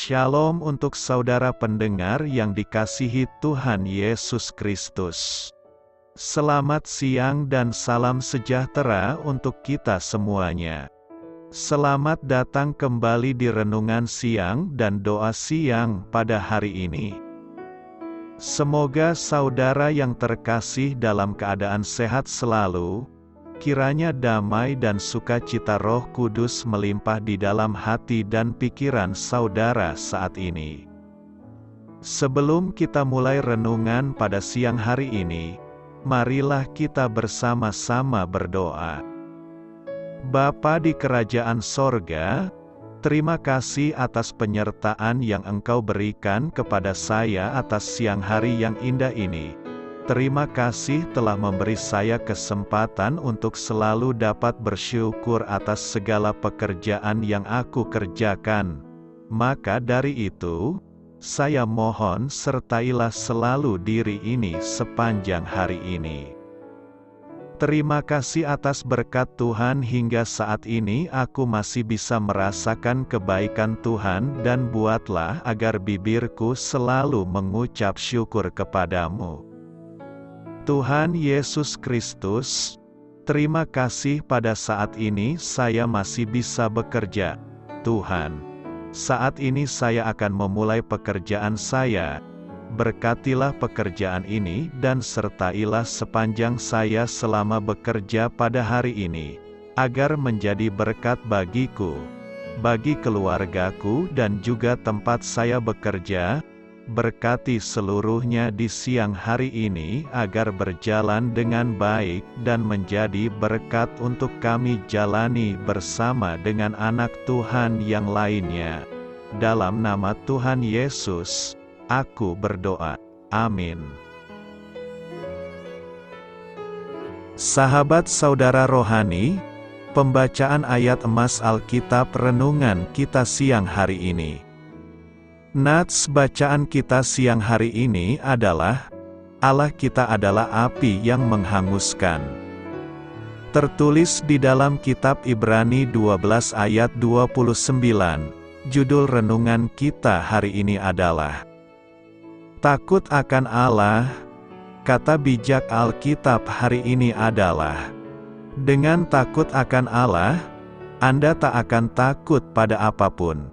Shalom untuk saudara pendengar yang dikasihi Tuhan Yesus Kristus. Selamat siang dan salam sejahtera untuk kita semuanya. Selamat datang kembali di renungan siang dan doa siang pada hari ini. Semoga saudara yang terkasih dalam keadaan sehat selalu. Kiranya damai dan sukacita Roh Kudus melimpah di dalam hati dan pikiran saudara saat ini. Sebelum kita mulai renungan pada siang hari ini, marilah kita bersama-sama berdoa. Bapa di kerajaan sorga, terima kasih atas penyertaan yang Engkau berikan kepada saya atas siang hari yang indah ini. Terima kasih telah memberi saya kesempatan untuk selalu dapat bersyukur atas segala pekerjaan yang aku kerjakan. Maka dari itu, saya mohon sertailah selalu diri ini sepanjang hari ini. Terima kasih atas berkat Tuhan hingga saat ini aku masih bisa merasakan kebaikan Tuhan dan buatlah agar bibirku selalu mengucap syukur kepadamu. Tuhan Yesus Kristus, terima kasih pada saat ini saya masih bisa bekerja. Tuhan, saat ini saya akan memulai pekerjaan saya. Berkatilah pekerjaan ini dan sertailah sepanjang saya selama bekerja pada hari ini, agar menjadi berkat bagiku, bagi keluargaku dan juga tempat saya bekerja. Berkati seluruhnya di siang hari ini agar berjalan dengan baik dan menjadi berkat untuk kami jalani bersama dengan anak Tuhan yang lainnya. Dalam nama Tuhan Yesus, aku berdoa. Amin. Sahabat saudara rohani, pembacaan ayat emas Alkitab renungan kita siang hari ini. Nats bacaan kita siang hari ini adalah, Allah kita adalah api yang menghanguskan. Tertulis di dalam kitab Ibrani 12 ayat 29, judul renungan kita hari ini adalah, Takut akan Allah. Kata bijak Alkitab hari ini adalah, dengan takut akan Allah, Anda tak akan takut pada apapun.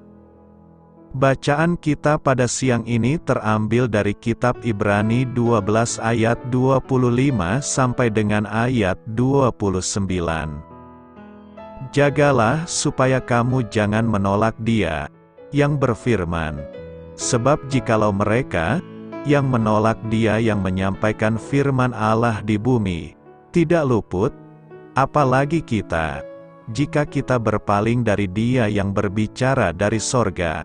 Bacaan kita pada siang ini terambil dari kitab Ibrani 12 ayat 25 sampai dengan ayat 29. Jagalah supaya kamu jangan menolak Dia yang berfirman, sebab jikalau mereka yang menolak Dia yang menyampaikan firman Allah di bumi tidak luput, apalagi kita, jika kita berpaling dari Dia yang berbicara dari sorga.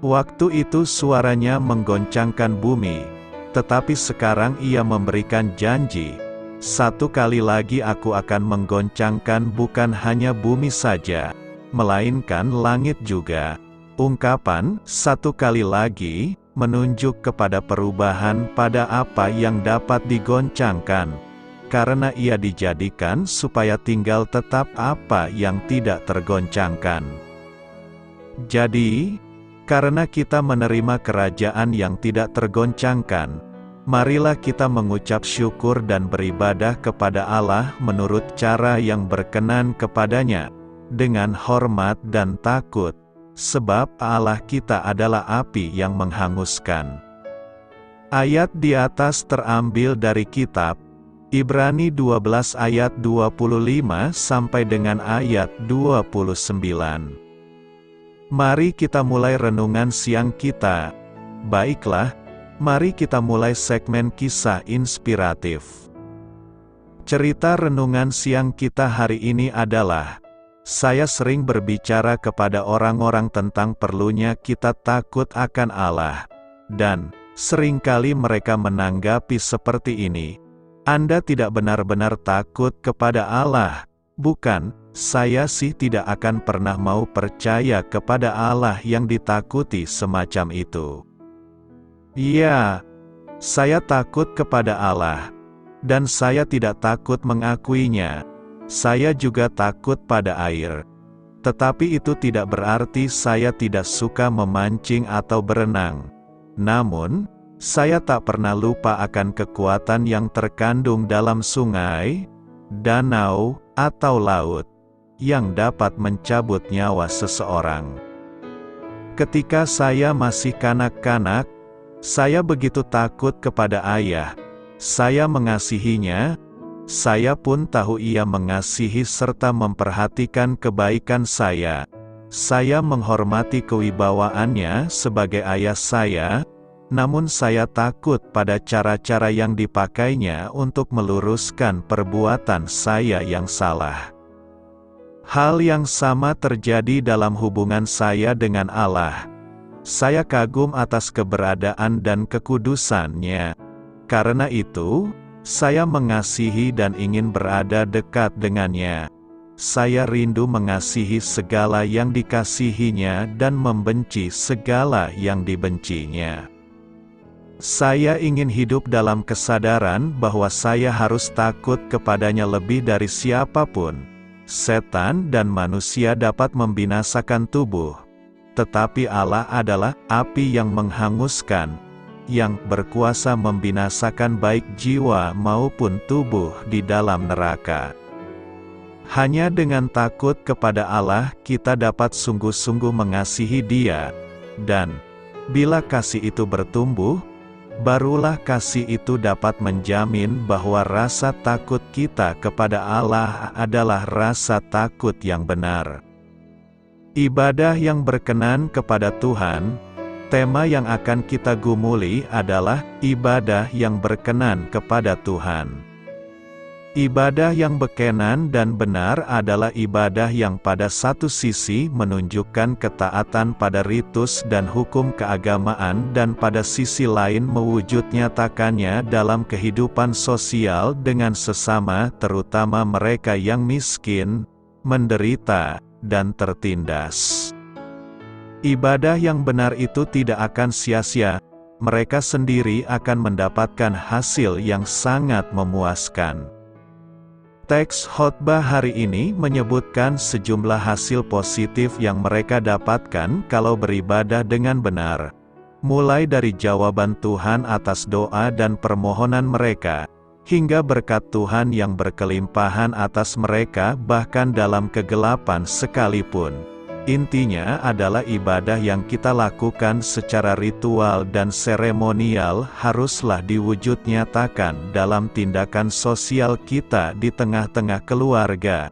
Waktu itu suaranya menggoncangkan bumi, tetapi sekarang Ia memberikan janji, satu kali lagi aku akan menggoncangkan bukan hanya bumi saja, melainkan langit juga. Ungkapan, satu kali lagi, menunjuk kepada perubahan pada apa yang dapat digoncangkan, karena Ia dijadikan supaya tinggal tetap apa yang tidak tergoncangkan. Jadi, karena kita menerima kerajaan yang tidak tergoncangkan, marilah kita mengucap syukur dan beribadah kepada Allah menurut cara yang berkenan kepadanya, dengan hormat dan takut, sebab Allah kita adalah api yang menghanguskan. Ayat di atas terambil dari kitab Ibrani 12 ayat 25 sampai dengan ayat 29. Mari kita mulai renungan siang kita. Baiklah, mari kita mulai segmen kisah inspiratif. Cerita renungan siang kita hari ini adalah, saya sering berbicara kepada orang-orang tentang perlunya kita takut akan Allah. Dan, seringkali mereka menanggapi seperti ini. Anda tidak benar-benar takut kepada Allah, bukan? Saya sih tidak akan pernah mau percaya kepada Allah yang ditakuti semacam itu. Ya, saya takut kepada Allah, dan saya tidak takut mengakuinya. Saya juga takut pada air. Tetapi itu tidak berarti saya tidak suka memancing atau berenang. Namun, saya tak pernah lupa akan kekuatan yang terkandung dalam sungai, danau, atau laut, yang dapat mencabut nyawa seseorang. Ketika saya masih kanak-kanak, saya begitu takut kepada ayah. Saya mengasihinya, saya pun tahu ia mengasihi serta memperhatikan kebaikan saya. Saya menghormati kewibawaannya sebagai ayah saya, namun saya takut pada cara-cara yang dipakainya untuk meluruskan perbuatan saya yang salah. Hal yang sama terjadi dalam hubungan saya dengan Allah. Saya kagum atas keberadaan dan kekudusannya. Karena itu, saya mengasihi dan ingin berada dekat dengannya. Saya rindu mengasihi segala yang dikasihinya dan membenci segala yang dibencinya. Saya ingin hidup dalam kesadaran bahwa saya harus takut kepadanya lebih dari siapapun. Setan dan manusia dapat membinasakan tubuh, tetapi Allah adalah api yang menghanguskan, yang berkuasa membinasakan baik jiwa maupun tubuh di dalam neraka. Hanya dengan takut kepada Allah kita dapat sungguh-sungguh mengasihi Dia, dan bila kasih itu bertumbuh, barulah kasih itu dapat menjamin bahwa rasa takut kita kepada Allah adalah rasa takut yang benar. Ibadah yang berkenan kepada Tuhan. Tema yang akan kita gumuli adalah ibadah yang berkenan kepada Tuhan. Ibadah yang berkenan dan benar adalah ibadah yang pada satu sisi menunjukkan ketaatan pada ritus dan hukum keagamaan dan pada sisi lain mewujudnyatakannya dalam kehidupan sosial dengan sesama, terutama mereka yang miskin, menderita, dan tertindas. Ibadah yang benar itu tidak akan sia-sia, mereka sendiri akan mendapatkan hasil yang sangat memuaskan. Teks khotbah hari ini menyebutkan sejumlah hasil positif yang mereka dapatkan kalau beribadah dengan benar. Mulai dari jawaban Tuhan atas doa dan permohonan mereka, hingga berkat Tuhan yang berkelimpahan atas mereka bahkan dalam kegelapan sekalipun. Intinya adalah ibadah yang kita lakukan secara ritual dan seremonial haruslah diwujudnyatakan dalam tindakan sosial kita di tengah-tengah keluarga,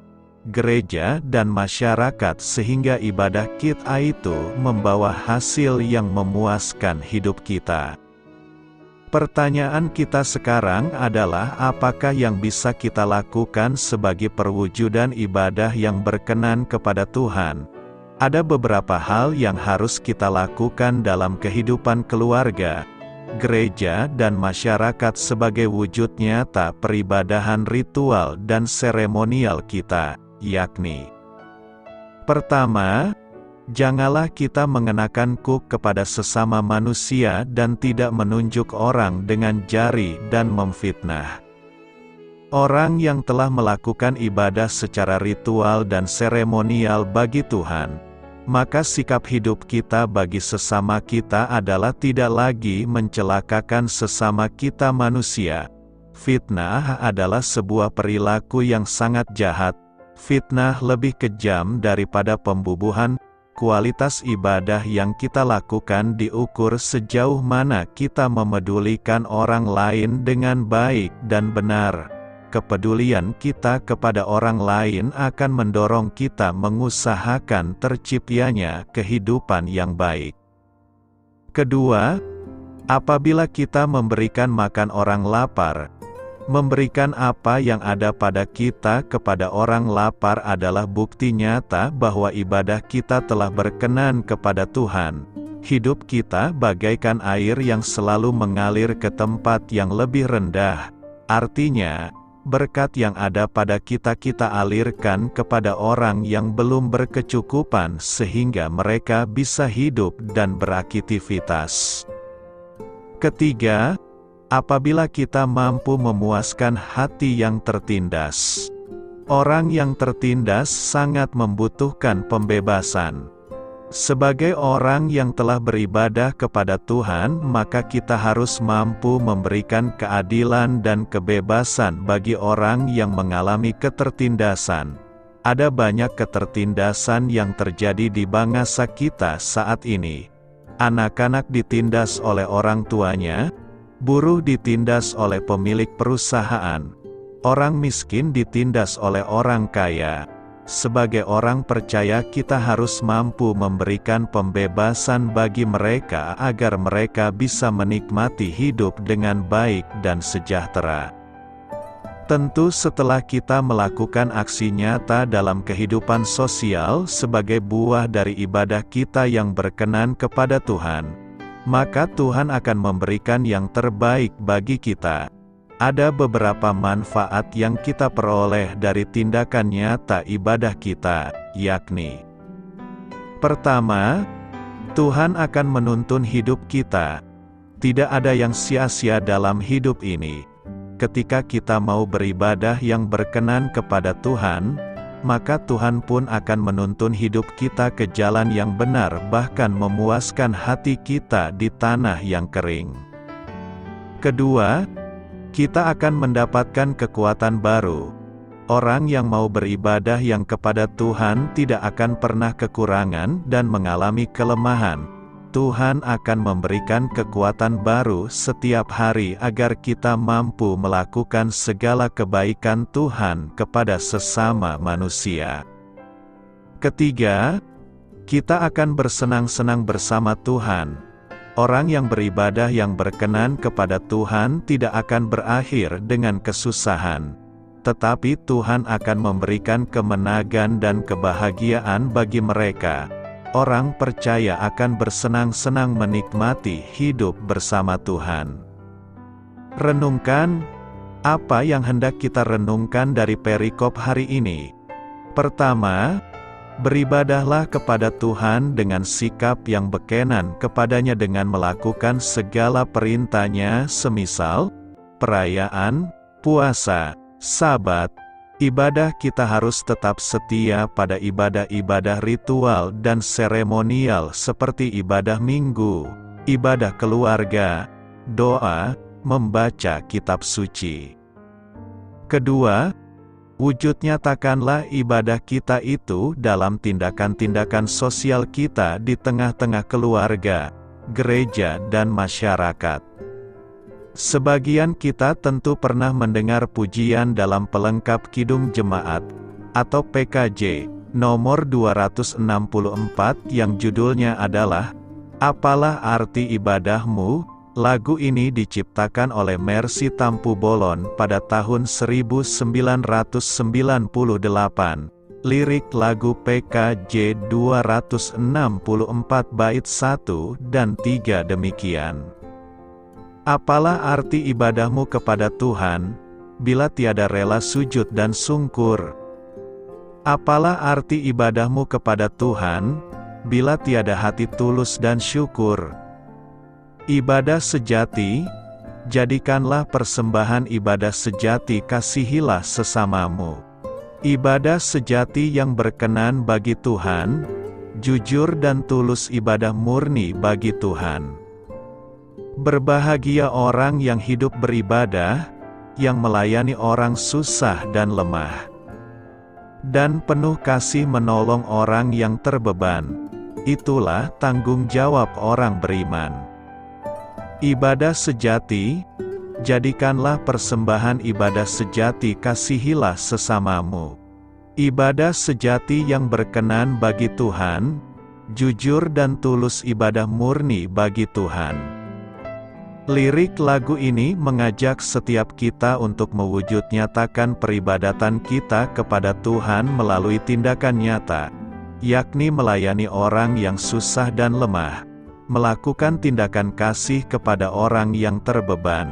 gereja dan masyarakat sehingga ibadah kita itu membawa hasil yang memuaskan hidup kita. Pertanyaan kita sekarang adalah apakah yang bisa kita lakukan sebagai perwujudan ibadah yang berkenan kepada Tuhan? Ada beberapa hal yang harus kita lakukan dalam kehidupan keluarga, gereja dan masyarakat sebagai wujud nyata peribadahan ritual dan seremonial kita, yakni: pertama, janganlah kita mengenakan kuk kepada sesama manusia dan tidak menunjuk orang dengan jari dan memfitnah. Orang yang telah melakukan ibadah secara ritual dan seremonial bagi Tuhan, maka sikap hidup kita bagi sesama kita adalah tidak lagi mencelakakan sesama kita manusia. Fitnah adalah sebuah perilaku yang sangat jahat. Fitnah lebih kejam daripada pembubuhan. Kualitas ibadah yang kita lakukan diukur sejauh mana kita memedulikan orang lain dengan baik dan benar. Kepedulian kita kepada orang lain akan mendorong kita mengusahakan terciptanya kehidupan yang baik. Kedua, apabila kita memberikan makan orang lapar, memberikan apa yang ada pada kita kepada orang lapar adalah bukti nyata bahwa ibadah kita telah berkenan kepada Tuhan. Hidup kita bagaikan air yang selalu mengalir ke tempat yang lebih rendah. Artinya, berkat yang ada pada kita alirkan kepada orang yang belum berkecukupan sehingga mereka bisa hidup dan beraktivitas. Ketiga, apabila kita mampu memuaskan hati yang tertindas. Orang yang tertindas sangat membutuhkan pembebasan. Sebagai orang yang telah beribadah kepada Tuhan, maka kita harus mampu memberikan keadilan dan kebebasan bagi orang yang mengalami ketertindasan. Ada banyak ketertindasan yang terjadi di bangsa kita saat ini. Anak-anak ditindas oleh orang tuanya, buruh ditindas oleh pemilik perusahaan, orang miskin ditindas oleh orang kaya. Sebagai orang percaya, kita harus mampu memberikan pembebasan bagi mereka agar mereka bisa menikmati hidup dengan baik dan sejahtera. Tentu setelah kita melakukan aksi nyata dalam kehidupan sosial sebagai buah dari ibadah kita yang berkenan kepada Tuhan, maka Tuhan akan memberikan yang terbaik bagi kita. Ada beberapa manfaat yang kita peroleh dari tindakan nyata ibadah kita, yakni: pertama, Tuhan akan menuntun hidup kita. Tidak ada yang sia-sia dalam hidup ini. Ketika kita mau beribadah yang berkenan kepada Tuhan, maka Tuhan pun akan menuntun hidup kita ke jalan yang benar, bahkan memuaskan hati kita di tanah yang kering. Kedua, kita akan mendapatkan kekuatan baru. Orang yang mau beribadah yang kepada Tuhan tidak akan pernah kekurangan dan mengalami kelemahan. Tuhan akan memberikan kekuatan baru setiap hari agar kita mampu melakukan segala kebaikan Tuhan kepada sesama manusia. Ketiga, kita akan bersenang-senang bersama Tuhan. Orang yang beribadah yang berkenan kepada Tuhan tidak akan berakhir dengan kesusahan, tetapi Tuhan akan memberikan kemenangan dan kebahagiaan bagi mereka. Orang percaya akan bersenang-senang menikmati hidup bersama Tuhan. Renungkan, apa yang hendak kita renungkan dari perikop hari ini? Pertama, beribadahlah kepada Tuhan dengan sikap yang berkenan kepadanya dengan melakukan segala perintah-Nya, semisal perayaan, puasa, Sabat. Ibadah kita harus tetap setia pada ibadah-ibadah ritual dan seremonial seperti ibadah minggu, ibadah keluarga, doa, membaca kitab suci. Kedua, wujud nyatakanlah ibadah kita itu dalam tindakan-tindakan sosial kita di tengah-tengah keluarga, gereja dan masyarakat. Sebagian kita tentu pernah mendengar pujian dalam pelengkap Kidung Jemaat, atau PKJ, nomor 264 yang judulnya adalah, "Apalah Arti Ibadahmu?" Lagu ini diciptakan oleh Mercy Tampu Bolon pada tahun 1998. Lirik lagu PKJ 264 bait 1 dan 3 demikian. Apalah arti ibadahmu kepada Tuhan, bila tiada rela sujud dan sungkur? Apalah arti ibadahmu kepada Tuhan, bila tiada hati tulus dan syukur? Ibadah sejati, jadikanlah persembahan ibadah sejati, kasihilah sesamamu. Ibadah sejati yang berkenan bagi Tuhan, jujur dan tulus ibadah murni bagi Tuhan. Berbahagia orang yang hidup beribadah, yang melayani orang susah dan lemah, dan penuh kasih menolong orang yang terbeban. Itulah tanggung jawab orang beriman. Ibadah sejati, jadikanlah persembahan ibadah sejati, kasihilah sesamamu. Ibadah sejati yang berkenan bagi Tuhan, jujur dan tulus ibadah murni bagi Tuhan. Lirik lagu ini mengajak setiap kita untuk mewujud nyatakan peribadatan kita kepada Tuhan melalui tindakan nyata, yakni melayani orang yang susah dan lemah, melakukan tindakan kasih kepada orang yang terbeban.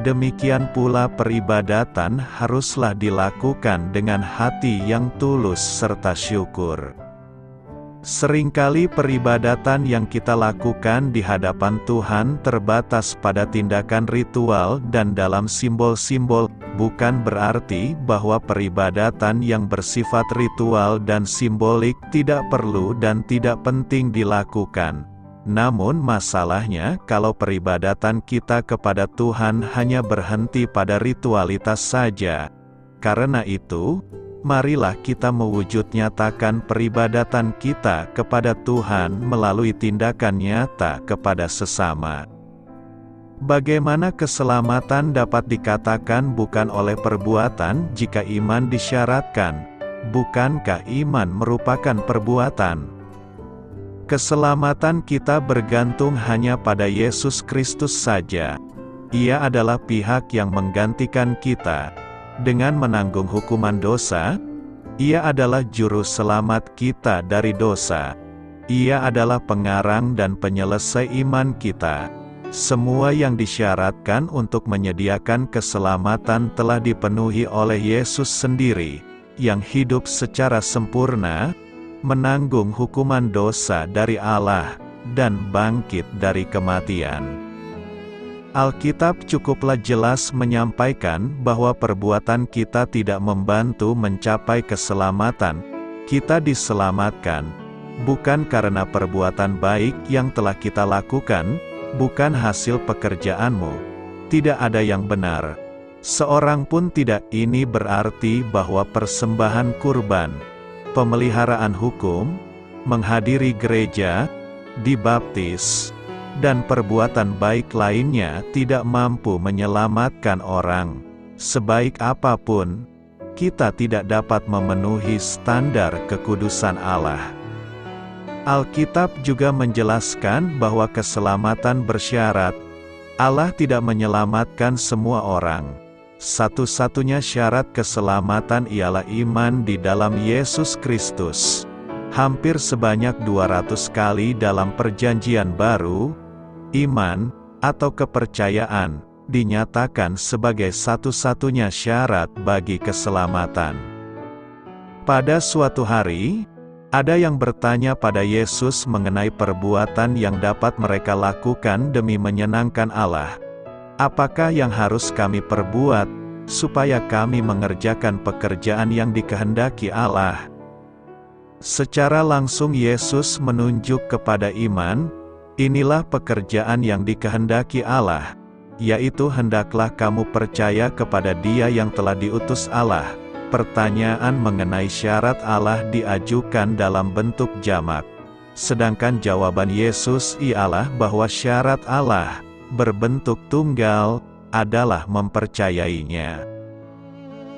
Demikian pula peribadatan haruslah dilakukan dengan hati yang tulus serta syukur. Seringkali peribadatan yang kita lakukan di hadapan Tuhan terbatas pada tindakan ritual dan dalam simbol-simbol, bukan berarti bahwa peribadatan yang bersifat ritual dan simbolik tidak perlu dan tidak penting dilakukan. Namun masalahnya kalau peribadatan kita kepada Tuhan hanya berhenti pada ritualitas saja. Karena itu, marilah kita mewujud nyatakan peribadatan kita kepada Tuhan melalui tindakan nyata kepada sesama. Bagaimana keselamatan dapat dikatakan bukan oleh perbuatan jika iman disyaratkan? Bukankah iman merupakan perbuatan? Keselamatan kita bergantung hanya pada Yesus Kristus saja. Ia adalah pihak yang menggantikan kita. Dengan menanggung hukuman dosa, Ia adalah juru selamat kita dari dosa. Ia adalah pengarang dan penyelesai iman kita. Semua yang disyaratkan untuk menyediakan keselamatan telah dipenuhi oleh Yesus sendiri, yang hidup secara sempurna, menanggung hukuman dosa dari Allah, dan bangkit dari kematian. Alkitab cukuplah jelas menyampaikan bahwa perbuatan kita tidak membantu mencapai keselamatan. Kita diselamatkan, bukan karena perbuatan baik yang telah kita lakukan, bukan hasil pekerjaanmu. Tidak ada yang benar. Seorang pun tidak. Ini berarti bahwa persembahan kurban, pemeliharaan hukum, menghadiri gereja, dibaptis, dan perbuatan baik lainnya tidak mampu menyelamatkan orang. Sebaik apapun, kita tidak dapat memenuhi standar kekudusan Allah. Alkitab juga menjelaskan bahwa keselamatan bersyarat. Allah tidak menyelamatkan semua orang. Satu-satunya syarat keselamatan ialah iman di dalam Yesus Kristus. Hampir sebanyak 200 kali dalam Perjanjian Baru, iman, atau kepercayaan, dinyatakan sebagai satu-satunya syarat bagi keselamatan. Pada suatu hari, ada yang bertanya pada Yesus mengenai perbuatan yang dapat mereka lakukan demi menyenangkan Allah. Apakah yang harus kami perbuat, supaya kami mengerjakan pekerjaan yang dikehendaki Allah? Secara langsung Yesus menunjuk kepada iman. Inilah pekerjaan yang dikehendaki Allah, yaitu hendaklah kamu percaya kepada Dia yang telah diutus Allah. Pertanyaan mengenai syarat Allah diajukan dalam bentuk jamak. Sedangkan jawaban Yesus ialah bahwa syarat Allah, berbentuk tunggal, adalah mempercayainya.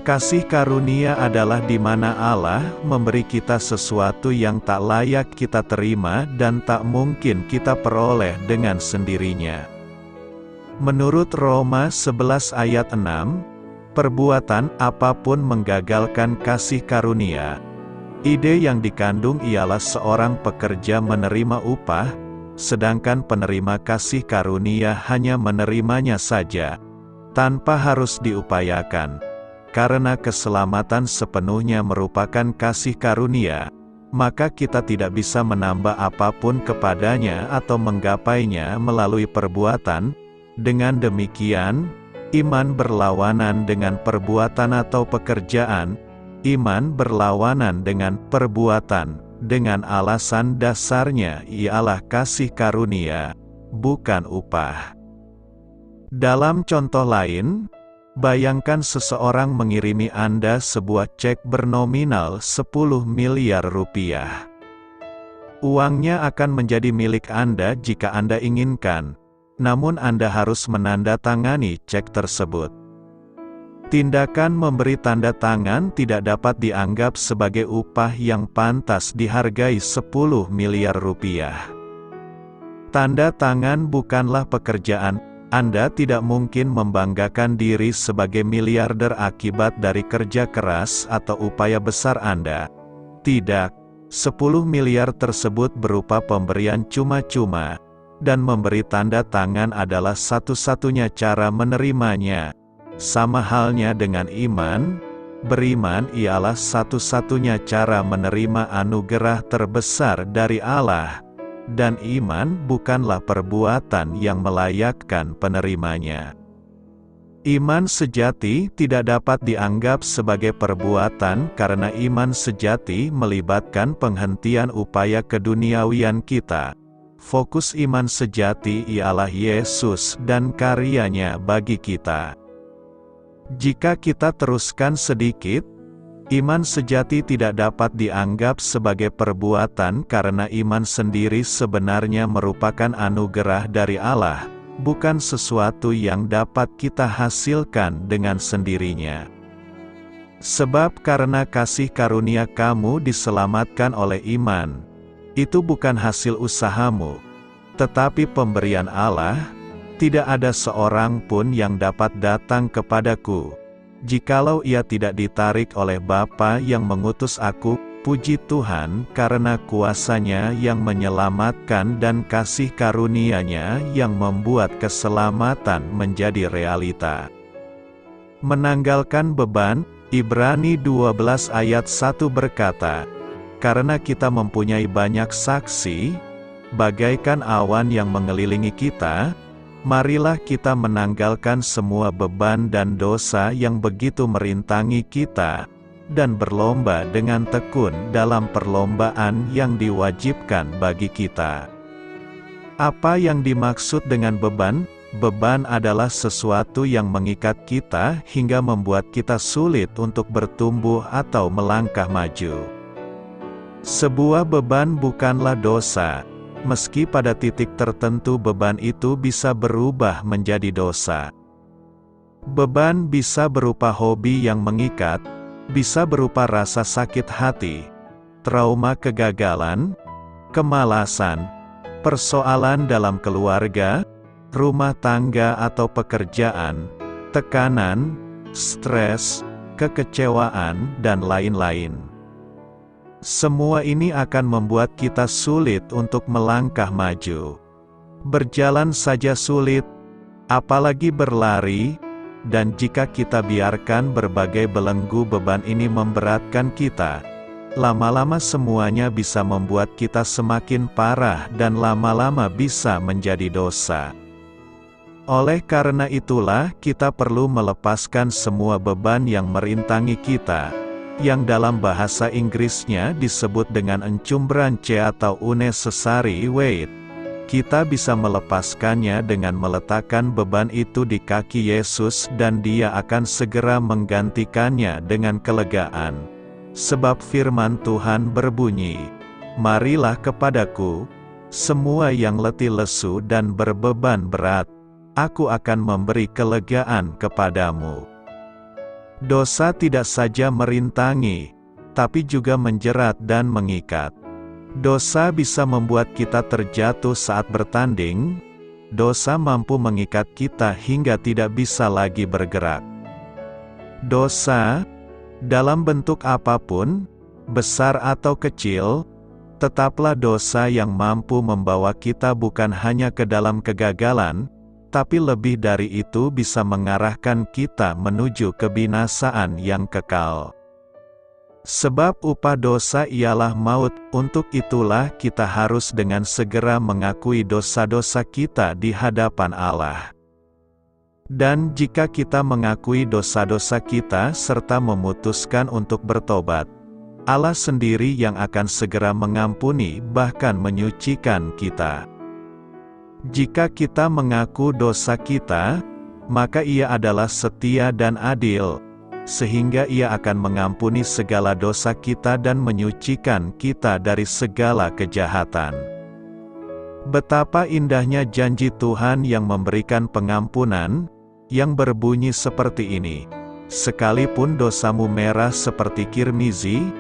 Kasih karunia adalah di mana Allah memberi kita sesuatu yang tak layak kita terima dan tak mungkin kita peroleh dengan sendirinya. Menurut Roma 11 ayat 6, perbuatan apapun menggagalkan kasih karunia. Ide yang dikandung ialah seorang pekerja menerima upah, sedangkan penerima kasih karunia hanya menerimanya saja, tanpa harus diupayakan. Karena keselamatan sepenuhnya merupakan kasih karunia, maka kita tidak bisa menambah apapun kepadanya atau menggapainya melalui perbuatan. Dengan demikian, iman berlawanan dengan perbuatan atau pekerjaan, iman berlawanan dengan perbuatan, dengan alasan dasarnya ialah kasih karunia, bukan upah. Dalam contoh lain, bayangkan seseorang mengirimi Anda sebuah cek bernominal 10 miliar rupiah. Uangnya akan menjadi milik Anda jika Anda inginkan, namun Anda harus menandatangani cek tersebut. Tindakan memberi tanda tangan tidak dapat dianggap sebagai upah yang pantas dihargai 10 miliar rupiah. Tanda tangan bukanlah pekerjaan. Anda tidak mungkin membanggakan diri sebagai miliarder akibat dari kerja keras atau upaya besar Anda. Tidak, 10 miliar tersebut berupa pemberian cuma-cuma, dan memberi tanda tangan adalah satu-satunya cara menerimanya. Sama halnya dengan iman, Beriman ialah satu-satunya cara menerima anugerah terbesar dari Allah, dan iman bukanlah perbuatan yang melayakkan penerimanya. Iman sejati tidak dapat dianggap sebagai perbuatan karena iman sejati melibatkan penghentian upaya keduniawian kita. Fokus iman sejati ialah Yesus dan karyanya bagi kita. Jika kita teruskan sedikit, iman sejati tidak dapat dianggap sebagai perbuatan karena iman sendiri sebenarnya merupakan anugerah dari Allah, bukan sesuatu yang dapat kita hasilkan dengan sendirinya. Sebab karena kasih karunia kamu diselamatkan oleh iman, itu bukan hasil usahamu, tetapi pemberian Allah. Tidak ada seorang pun yang dapat datang kepadaku, jikalau ia tidak ditarik oleh Bapa yang mengutus aku. Puji Tuhan karena kuasa-Nya yang menyelamatkan dan kasih karunia-Nya yang membuat keselamatan menjadi realita. Menanggalkan beban, Ibrani 12 ayat 1 berkata, karena kita mempunyai banyak saksi, bagaikan awan yang mengelilingi kita, marilah kita menanggalkan semua beban dan dosa yang begitu merintangi kita, dan berlomba dengan tekun dalam perlombaan yang diwajibkan bagi kita. Apa yang dimaksud dengan beban? Beban adalah sesuatu yang mengikat kita hingga membuat kita sulit untuk bertumbuh atau melangkah maju. Sebuah beban bukanlah dosa, meski pada titik tertentu beban itu bisa berubah menjadi dosa. Beban bisa berupa hobi yang mengikat, bisa berupa rasa sakit hati, trauma kegagalan, kemalasan, persoalan dalam keluarga, rumah tangga atau pekerjaan, tekanan, stres, kekecewaan, dan lain-lain. Semua ini akan membuat kita sulit untuk melangkah maju. Berjalan saja sulit, apalagi berlari, dan jika kita biarkan berbagai belenggu beban ini memberatkan kita, lama-lama semuanya bisa membuat kita semakin parah dan lama-lama bisa menjadi dosa. Oleh karena itulah kita perlu melepaskan semua beban yang merintangi kita, yang dalam bahasa Inggrisnya disebut dengan encumbrance atau unnecessary weight. Kita bisa melepaskannya dengan meletakkan beban itu di kaki Yesus dan Dia akan segera menggantikannya dengan kelegaan. Sebab firman Tuhan berbunyi, marilah kepadaku, semua yang letih lesu dan berbeban berat, aku akan memberi kelegaan kepadamu. Dosa tidak saja merintangi, tapi juga menjerat dan mengikat. Dosa bisa membuat kita terjatuh saat bertanding. Dosa mampu mengikat kita hingga tidak bisa lagi bergerak. Dosa, dalam bentuk apapun, besar atau kecil, tetaplah dosa yang mampu membawa kita bukan hanya ke dalam kegagalan, tapi lebih dari itu bisa mengarahkan kita menuju kebinasaan yang kekal. Sebab upah dosa ialah maut, untuk itulah kita harus dengan segera mengakui dosa-dosa kita di hadapan Allah. Dan jika kita mengakui dosa-dosa kita serta memutuskan untuk bertobat, Allah sendiri yang akan segera mengampuni bahkan menyucikan kita. Jika kita mengaku dosa kita, maka Ia adalah setia dan adil, sehingga Ia akan mengampuni segala dosa kita dan menyucikan kita dari segala kejahatan. Betapa indahnya janji Tuhan yang memberikan pengampunan, yang berbunyi seperti ini, sekalipun dosamu merah seperti kirmizi,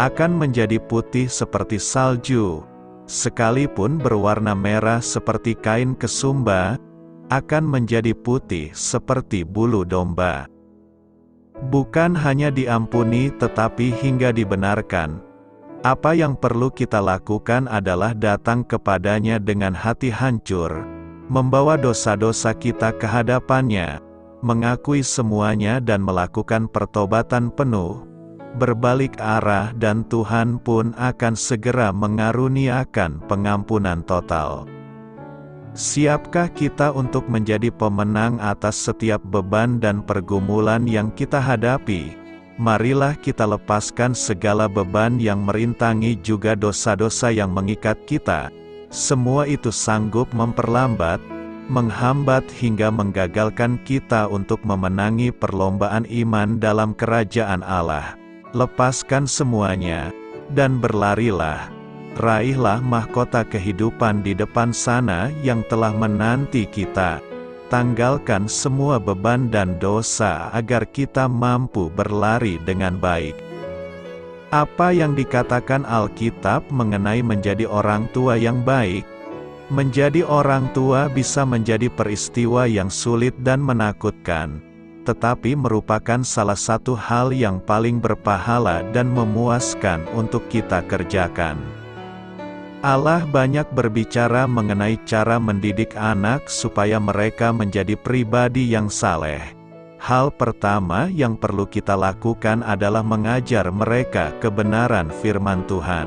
akan menjadi putih seperti salju. Sekalipun berwarna merah seperti kain kesumba, akan menjadi putih seperti bulu domba. Bukan hanya diampuni tetapi hingga dibenarkan. Apa yang perlu kita lakukan adalah datang kepadanya dengan hati hancur, membawa dosa-dosa kita ke hadapannya, mengakui semuanya dan melakukan pertobatan penuh, berbalik arah, dan Tuhan pun akan segera mengaruniakan pengampunan total. Siapkah kita untuk menjadi pemenang atas setiap beban dan pergumulan yang kita hadapi? Marilah kita lepaskan segala beban yang merintangi, juga dosa-dosa yang mengikat kita. Semua itu sanggup memperlambat, menghambat hingga menggagalkan kita untuk memenangi perlombaan iman dalam kerajaan Allah. Lepaskan semuanya, dan berlarilah. Raihlah mahkota kehidupan di depan sana yang telah menanti kita. Tanggalkan semua beban dan dosa agar kita mampu berlari dengan baik. Apa yang dikatakan Alkitab mengenai menjadi orang tua yang baik? Menjadi orang tua bisa menjadi peristiwa yang sulit dan menakutkan, tetapi merupakan salah satu hal yang paling berpahala dan memuaskan untuk kita kerjakan. Allah banyak berbicara mengenai cara mendidik anak supaya mereka menjadi pribadi yang saleh. Hal pertama yang perlu kita lakukan adalah mengajar mereka kebenaran firman Tuhan.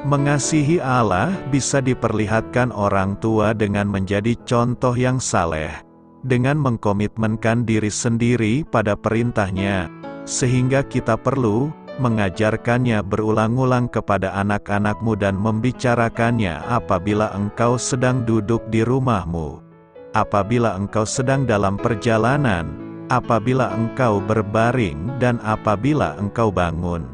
Mengasihi Allah bisa diperlihatkan orang tua dengan menjadi contoh yang saleh, dengan mengkomitmenkan diri sendiri pada perintahnya, sehingga kita perlu mengajarkannya berulang-ulang kepada anak-anakmu dan membicarakannya apabila engkau sedang duduk di rumahmu, apabila engkau sedang dalam perjalanan, apabila engkau berbaring, dan apabila engkau bangun.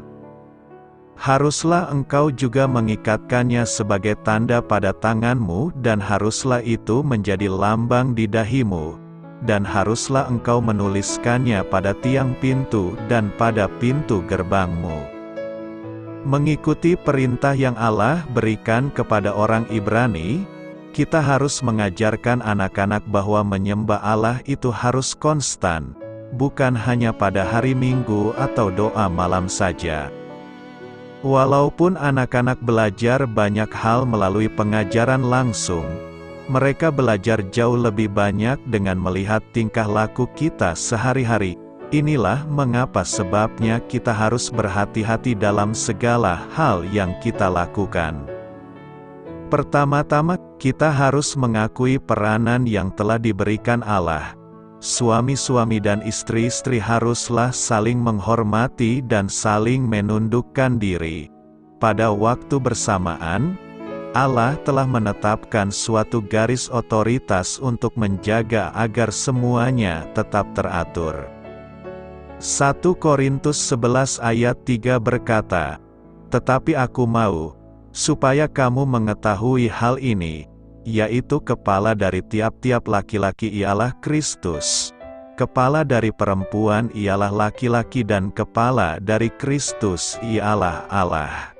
Haruslah engkau juga mengikatkannya sebagai tanda pada tanganmu, dan haruslah itu menjadi lambang di dahimu, dan haruslah engkau menuliskannya pada tiang pintu dan pada pintu gerbangmu. Mengikuti perintah yang Allah berikan kepada orang Ibrani, kita harus mengajarkan anak-anak bahwa menyembah Allah itu harus konstan, bukan hanya pada hari Minggu atau doa malam saja. Walaupun anak-anak belajar banyak hal melalui pengajaran langsung, mereka belajar jauh lebih banyak dengan melihat tingkah laku kita sehari-hari. Inilah mengapa sebabnya kita harus berhati-hati dalam segala hal yang kita lakukan. Pertama-tama, kita harus mengakui peranan yang telah diberikan Allah. Suami-suami dan istri-istri haruslah saling menghormati dan saling menundukkan diri. Pada waktu bersamaan, Allah telah menetapkan suatu garis otoritas untuk menjaga agar semuanya tetap teratur. 1 Korintus 11 ayat 3 berkata, "Tetapi aku mau, supaya kamu mengetahui hal ini, yaitu kepala dari tiap-tiap laki-laki ialah Kristus, kepala dari perempuan ialah laki-laki, dan kepala dari Kristus ialah Allah."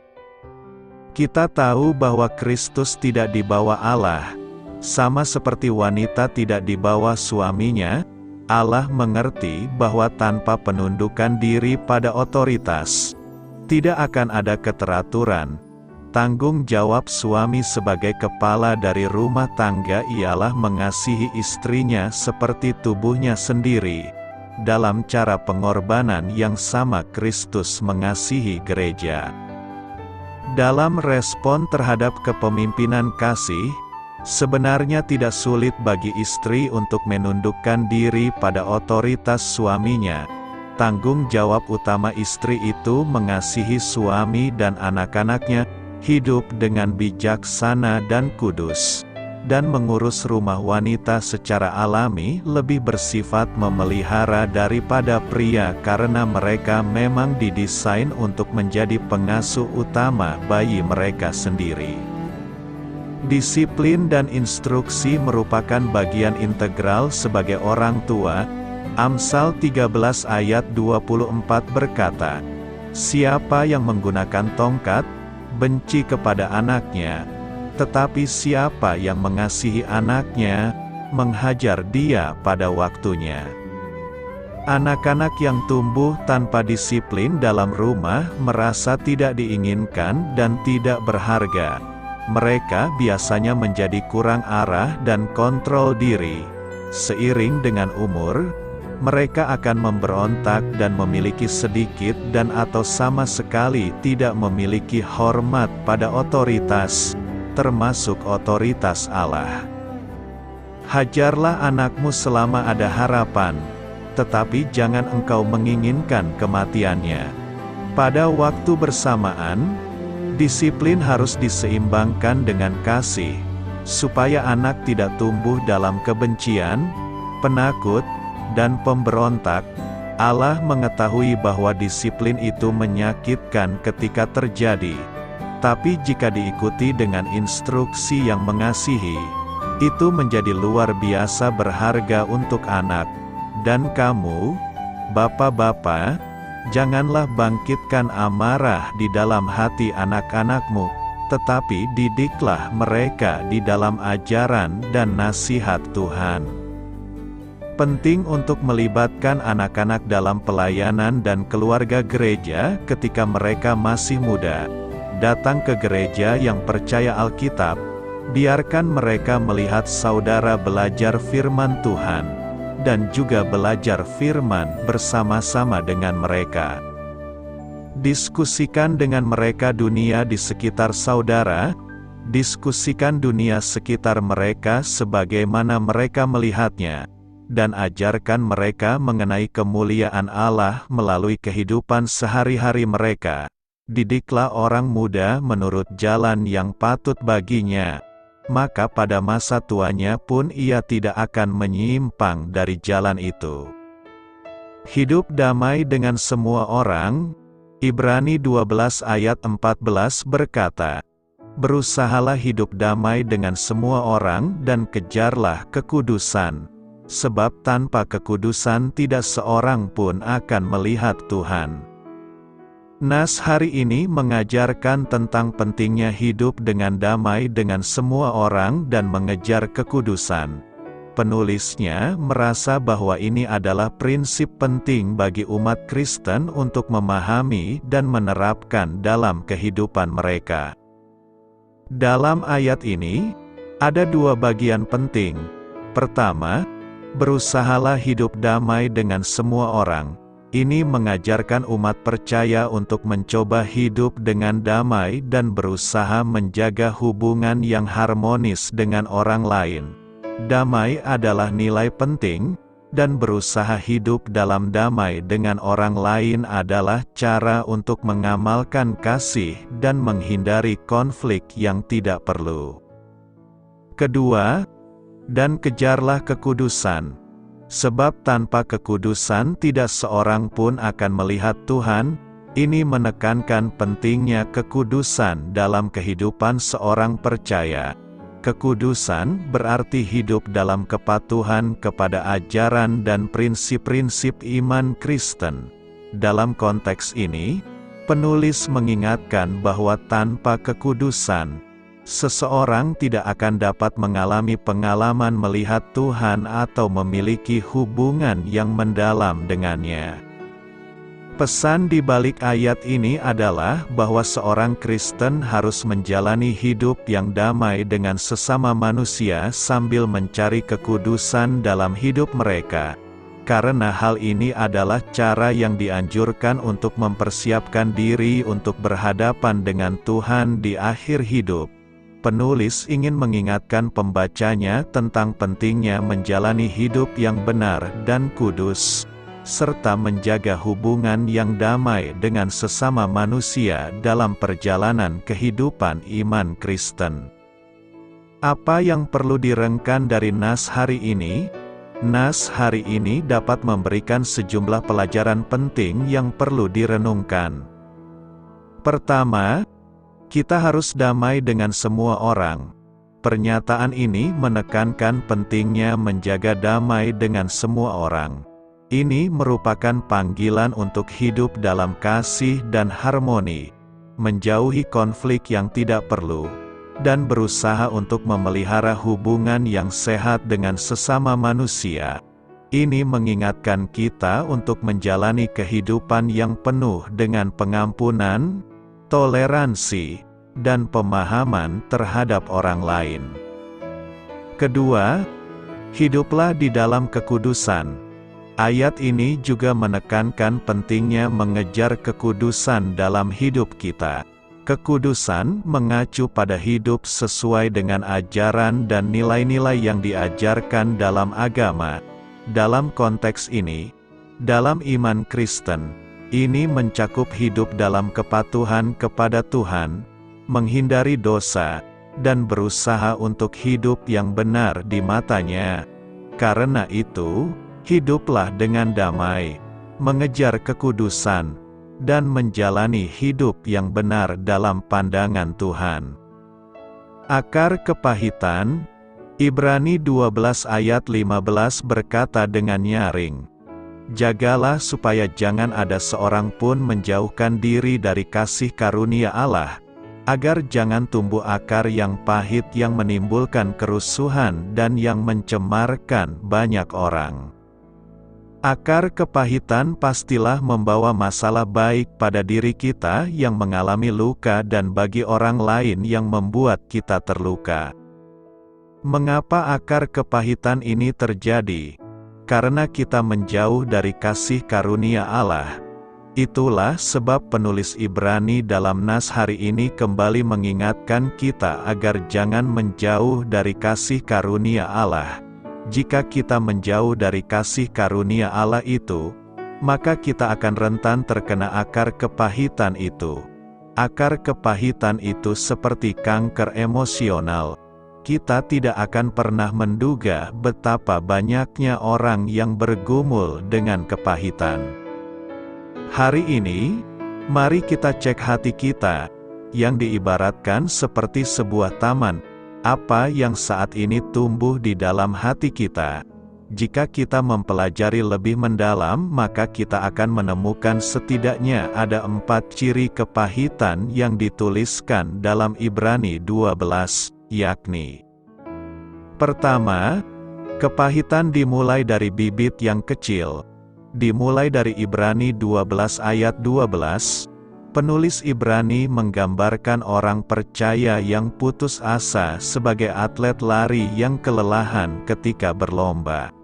Kita tahu bahwa Kristus tidak dibawa Allah, sama seperti wanita tidak dibawa suaminya. Allah mengerti bahwa tanpa penundukan diri pada otoritas, tidak akan ada keteraturan. Tanggung jawab suami sebagai kepala dari rumah tangga ialah mengasihi istrinya seperti tubuhnya sendiri, dalam cara pengorbanan yang sama Kristus mengasihi gereja. Dalam respon terhadap kepemimpinan kasih, sebenarnya tidak sulit bagi istri untuk menundukkan diri pada otoritas suaminya. Tanggung jawab utama istri itu mengasihi suami dan anak-anaknya, hidup dengan bijaksana dan kudus, dan mengurus rumah wanita secara alami lebih bersifat memelihara daripada pria karena mereka memang didesain untuk menjadi pengasuh utama bayi mereka sendiri. Disiplin dan instruksi merupakan bagian integral sebagai orang tua. Amsal 13 ayat 24 berkata, "Siapa yang menggunakan tongkat, benci kepada anaknya, tetapi siapa yang mengasihi anaknya, menghajar dia pada waktunya." Anak-anak yang tumbuh tanpa disiplin dalam rumah merasa tidak diinginkan dan tidak berharga. Mereka biasanya menjadi kurang arah dan kontrol diri, Seiring dengan umur, mereka akan memberontak dan memiliki sedikit dan atau sama sekali tidak memiliki hormat pada otoritas, termasuk otoritas Allah. Hajarlah anakmu selama ada harapan, tetapi jangan engkau menginginkan kematiannya. Pada waktu bersamaan, disiplin harus diseimbangkan dengan kasih, supaya anak tidak tumbuh dalam kebencian, penakut, dan pemberontak. Allah mengetahui bahwa disiplin itu menyakitkan ketika terjadi, tapi jika diikuti dengan instruksi yang mengasihi, itu menjadi luar biasa berharga untuk anak. Dan kamu, bapak-bapak, janganlah bangkitkan amarah di dalam hati anak-anakmu, tetapi didiklah mereka di dalam ajaran dan nasihat Tuhan. Penting untuk melibatkan anak-anak dalam pelayanan dan keluarga gereja ketika mereka masih muda. Datang ke gereja yang percaya Alkitab, biarkan mereka melihat saudara belajar firman Tuhan, dan juga belajar firman bersama-sama dengan mereka. Diskusikan dengan mereka dunia di sekitar saudara, diskusikan dunia sekitar mereka sebagaimana mereka melihatnya, dan ajarkan mereka mengenai kemuliaan Allah melalui kehidupan sehari-hari mereka. Didiklah orang muda menurut jalan yang patut baginya, maka pada masa tuanya pun ia tidak akan menyimpang dari jalan itu. Hidup damai dengan semua orang. Ibrani 12 ayat 14 berkata, "Berusahalah hidup damai dengan semua orang dan kejarlah kekudusan, sebab tanpa kekudusan tidak seorang pun akan melihat Tuhan." Nas hari ini mengajarkan tentang pentingnya hidup dengan damai dengan semua orang dan mengejar kekudusan. Penulisnya merasa bahwa ini adalah prinsip penting bagi umat Kristen untuk memahami dan menerapkan dalam kehidupan mereka. Dalam ayat ini, ada dua bagian penting. Pertama, berusahalah hidup damai dengan semua orang. Ini mengajarkan umat percaya untuk mencoba hidup dengan damai dan berusaha menjaga hubungan yang harmonis dengan orang lain. Damai adalah nilai penting, dan berusaha hidup dalam damai dengan orang lain adalah cara untuk mengamalkan kasih dan menghindari konflik yang tidak perlu. Kedua, dan kejarlah kekudusan. Sebab tanpa kekudusan tidak seorang pun akan melihat Tuhan. Ini menekankan pentingnya kekudusan dalam kehidupan seorang percaya. Kekudusan berarti hidup dalam kepatuhan kepada ajaran dan prinsip-prinsip iman Kristen. Dalam konteks ini, penulis mengingatkan bahwa tanpa kekudusan, seseorang tidak akan dapat mengalami pengalaman melihat Tuhan atau memiliki hubungan yang mendalam dengannya. Pesan di balik ayat ini adalah bahwa seorang Kristen harus menjalani hidup yang damai dengan sesama manusia sambil mencari kekudusan dalam hidup mereka. Karena hal ini adalah cara yang dianjurkan untuk mempersiapkan diri untuk berhadapan dengan Tuhan di akhir hidup. Penulis ingin mengingatkan pembacanya tentang pentingnya menjalani hidup yang benar dan kudus, serta menjaga hubungan yang damai dengan sesama manusia dalam perjalanan kehidupan iman Kristen. Apa yang perlu direngkan dari nas hari ini? Nas hari ini dapat memberikan sejumlah pelajaran penting yang perlu direnungkan. Pertama, kita harus damai dengan semua orang. Pernyataan ini menekankan pentingnya menjaga damai dengan semua orang. Ini merupakan panggilan untuk hidup dalam kasih dan harmoni, menjauhi konflik yang tidak perlu, dan berusaha untuk memelihara hubungan yang sehat dengan sesama manusia. Ini mengingatkan kita untuk menjalani kehidupan yang penuh dengan pengampunan, toleransi, dan pemahaman terhadap orang lain. Kedua, Hiduplah di dalam kekudusan. Ayat ini juga menekankan pentingnya mengejar kekudusan dalam hidup kita. Kekudusan mengacu pada hidup sesuai dengan ajaran dan nilai-nilai yang diajarkan dalam agama. Dalam konteks ini, dalam iman Kristen, ini mencakup hidup dalam kepatuhan kepada Tuhan, menghindari dosa, dan berusaha untuk hidup yang benar di matanya. Karena itu, hiduplah dengan damai, mengejar kekudusan, dan menjalani hidup yang benar dalam pandangan Tuhan. Akar kepahitan, Ibrani 12 ayat 15 berkata dengan nyaring, "Jagalah supaya jangan ada seorang pun menjauhkan diri dari kasih karunia Allah, agar jangan tumbuh akar yang pahit yang menimbulkan kerusuhan dan yang mencemarkan banyak orang." Akar kepahitan pastilah membawa masalah baik pada diri kita yang mengalami luka dan bagi orang lain yang membuat kita terluka. Mengapa akar kepahitan ini terjadi? Karena kita menjauh dari kasih karunia Allah. Itulah sebab penulis Ibrani dalam nas hari ini kembali mengingatkan kita agar jangan menjauh dari kasih karunia Allah. Jika kita menjauh dari kasih karunia Allah itu, maka kita akan rentan terkena akar kepahitan itu. Akar kepahitan itu seperti kanker emosional. Kita tidak akan pernah menduga betapa banyaknya orang yang bergumul dengan kepahitan. Hari ini, mari kita cek hati kita, yang diibaratkan seperti sebuah taman. Apa yang saat ini tumbuh di dalam hati kita? Jika kita mempelajari lebih mendalam, maka kita akan menemukan setidaknya ada 4 ciri kepahitan yang dituliskan dalam Ibrani 12, yakni: pertama, kepahitan dimulai dari bibit yang kecil. Dimulai dari Ibrani 12 ayat 12, penulis Ibrani menggambarkan orang percaya yang putus asa sebagai atlet lari yang kelelahan ketika berlomba.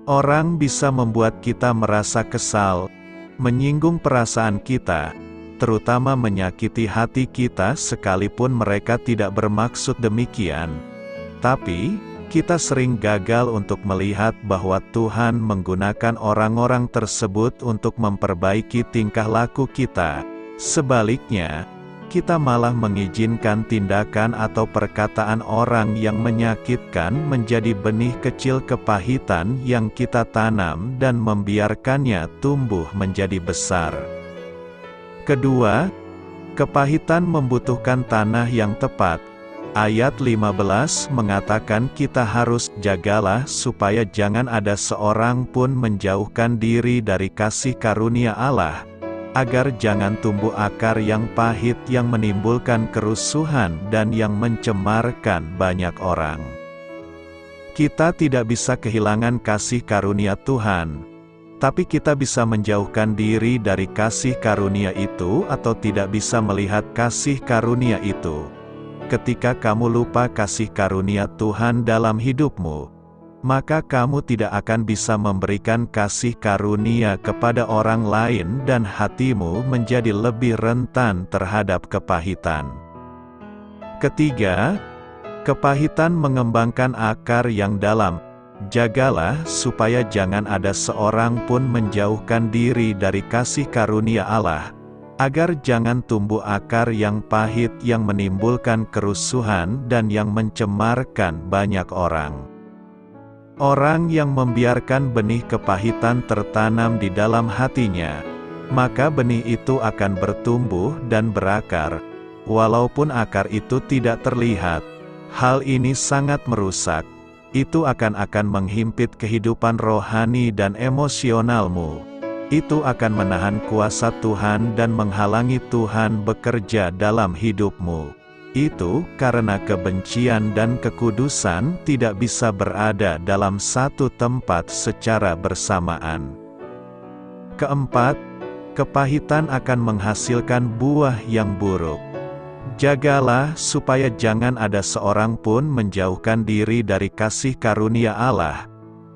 Orang bisa membuat kita merasa kesal, menyinggung perasaan kita, terutama menyakiti hati kita sekalipun mereka tidak bermaksud demikian. Tapi, kita sering gagal untuk melihat bahwa Tuhan menggunakan orang-orang tersebut untuk memperbaiki tingkah laku kita. Sebaliknya, kita malah mengizinkan tindakan atau perkataan orang yang menyakitkan menjadi benih kecil kepahitan yang kita tanam dan membiarkannya tumbuh menjadi besar. Kedua, kepahitan membutuhkan tanah yang tepat. Ayat 15 mengatakan kita harus jagalah supaya jangan ada seorang pun menjauhkan diri dari kasih karunia Allah, agar jangan tumbuh akar yang pahit yang menimbulkan kerusuhan dan yang mencemarkan banyak orang. Kita tidak bisa kehilangan kasih karunia Tuhan, tapi kita bisa menjauhkan diri dari kasih karunia itu atau tidak bisa melihat kasih karunia itu. Ketika kamu lupa kasih karunia Tuhan dalam hidupmu, maka kamu tidak akan bisa memberikan kasih karunia kepada orang lain dan hatimu menjadi lebih rentan terhadap kepahitan. Ketiga, kepahitan mengembangkan akar yang dalam. Jagalah supaya jangan ada seorang pun menjauhkan diri dari kasih karunia Allah, agar jangan tumbuh akar yang pahit yang menimbulkan kerusuhan dan yang mencemarkan banyak orang. Orang yang membiarkan benih kepahitan tertanam di dalam hatinya, maka benih itu akan bertumbuh dan berakar. Walaupun akar itu tidak terlihat, hal ini sangat merusak. Itu akan menghimpit kehidupan rohani dan emosionalmu. Itu akan menahan kuasa Tuhan dan menghalangi Tuhan bekerja dalam hidupmu. Itu karena kebencian dan kekudusan tidak bisa berada dalam satu tempat secara bersamaan. Keempat, kepahitan akan menghasilkan buah yang buruk. Jagalah supaya jangan ada seorang pun menjauhkan diri dari kasih karunia Allah,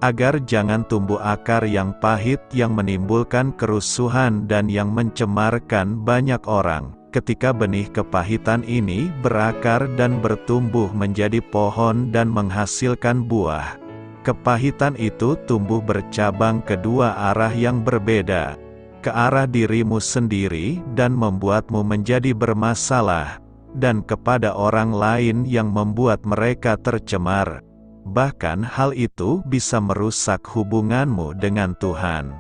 agar jangan tumbuh akar yang pahit yang menimbulkan kerusuhan dan yang mencemarkan banyak orang. Ketika benih kepahitan ini berakar dan bertumbuh menjadi pohon dan menghasilkan buah, kepahitan itu tumbuh bercabang ke dua arah yang berbeda, ke arah dirimu sendiri dan membuatmu menjadi bermasalah, dan kepada orang lain yang membuat mereka tercemar. Bahkan hal itu bisa merusak hubunganmu dengan Tuhan.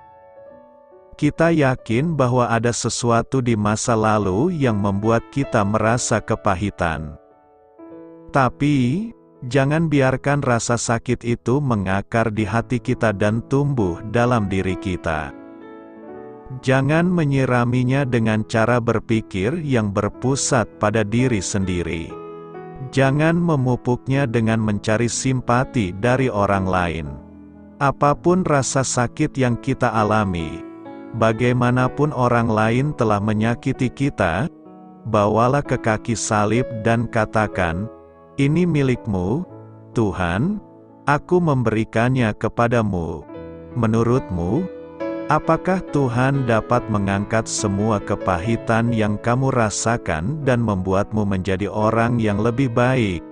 Kita yakin bahwa ada sesuatu di masa lalu yang membuat kita merasa kepahitan. Tapi, jangan biarkan rasa sakit itu mengakar di hati kita dan tumbuh dalam diri kita. Jangan menyiraminya dengan cara berpikir yang berpusat pada diri sendiri. Jangan memupuknya dengan mencari simpati dari orang lain. Apapun rasa sakit yang kita alami, bagaimanapun orang lain telah menyakiti kita, bawalah ke kaki salib dan katakan, "Ini milikmu, Tuhan, aku memberikannya kepadamu." Menurutmu, apakah Tuhan dapat mengangkat semua kepahitan yang kamu rasakan dan membuatmu menjadi orang yang lebih baik?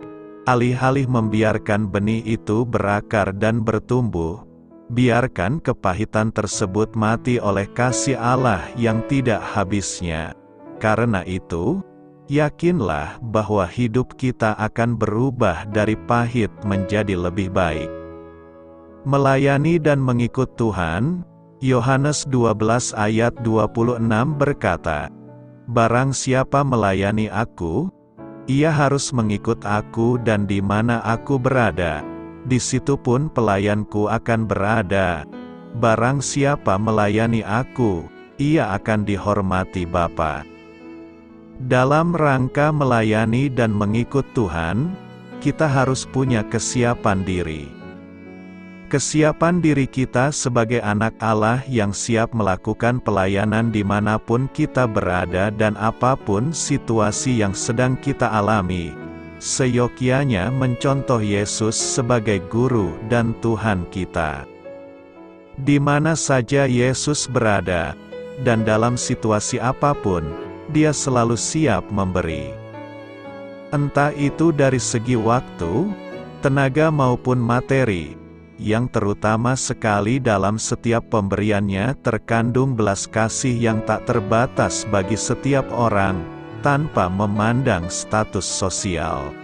Alih-alih membiarkan benih itu berakar dan bertumbuh, biarkan kepahitan tersebut mati oleh kasih Allah yang tidak habisnya. Karena itu, yakinlah bahwa hidup kita akan berubah dari pahit menjadi lebih baik. Melayani dan mengikut Tuhan. Yohanes 12 ayat 26 berkata, "Barang siapa melayani aku, ia harus mengikut aku, dan di mana aku berada, di situ pun pelayanku akan berada. Barang siapa melayani aku, ia akan dihormati Bapa." Dalam rangka melayani dan mengikut Tuhan, kita harus punya kesiapan diri. Kesiapan diri kita sebagai anak Allah yang siap melakukan pelayanan dimanapun kita berada dan apapun situasi yang sedang kita alami, seyogyanya mencontoh Yesus sebagai Guru dan Tuhan kita. Di mana saja Yesus berada, dan dalam situasi apapun, Dia selalu siap memberi. Entah itu dari segi waktu, tenaga maupun materi, yang terutama sekali dalam setiap pemberiannya terkandung belas kasih yang tak terbatas bagi setiap orang, tanpa memandang status sosial.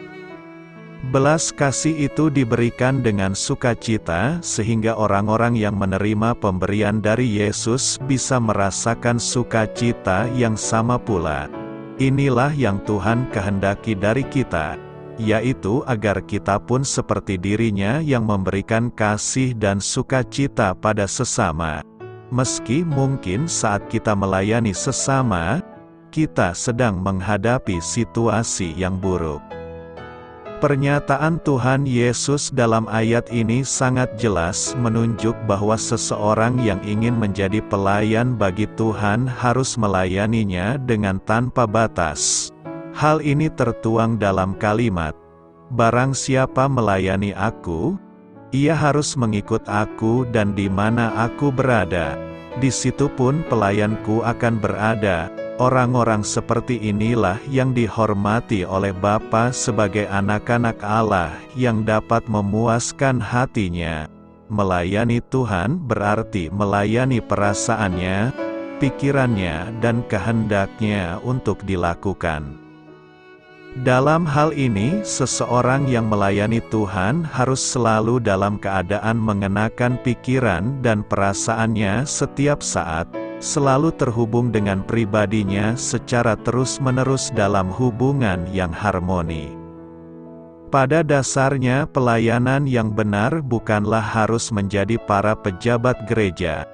Belas kasih itu diberikan dengan sukacita sehingga orang-orang yang menerima pemberian dari Yesus bisa merasakan sukacita yang sama pula. Inilah yang Tuhan kehendaki dari kita, yaitu agar kita pun seperti dirinya yang memberikan kasih dan sukacita pada sesama. Meski mungkin saat kita melayani sesama, kita sedang menghadapi situasi yang buruk. Pernyataan Tuhan Yesus dalam ayat ini sangat jelas menunjuk bahwa seseorang yang ingin menjadi pelayan bagi Tuhan harus melayaninya dengan tanpa batas. Hal ini tertuang dalam kalimat, "Barang siapa melayani aku, ia harus mengikut aku, dan di mana aku berada, di situ pun pelayanku akan berada." Orang-orang seperti inilah yang dihormati oleh Bapa sebagai anak-anak Allah yang dapat memuaskan hatinya. Melayani Tuhan berarti melayani perasaannya, pikirannya, dan kehendaknya untuk dilakukan. Dalam hal ini, seseorang yang melayani Tuhan harus selalu dalam keadaan mengenakan pikiran dan perasaannya setiap saat, selalu terhubung dengan pribadinya secara terus-menerus dalam hubungan yang harmoni. Pada dasarnya, pelayanan yang benar bukanlah harus menjadi para pejabat gereja,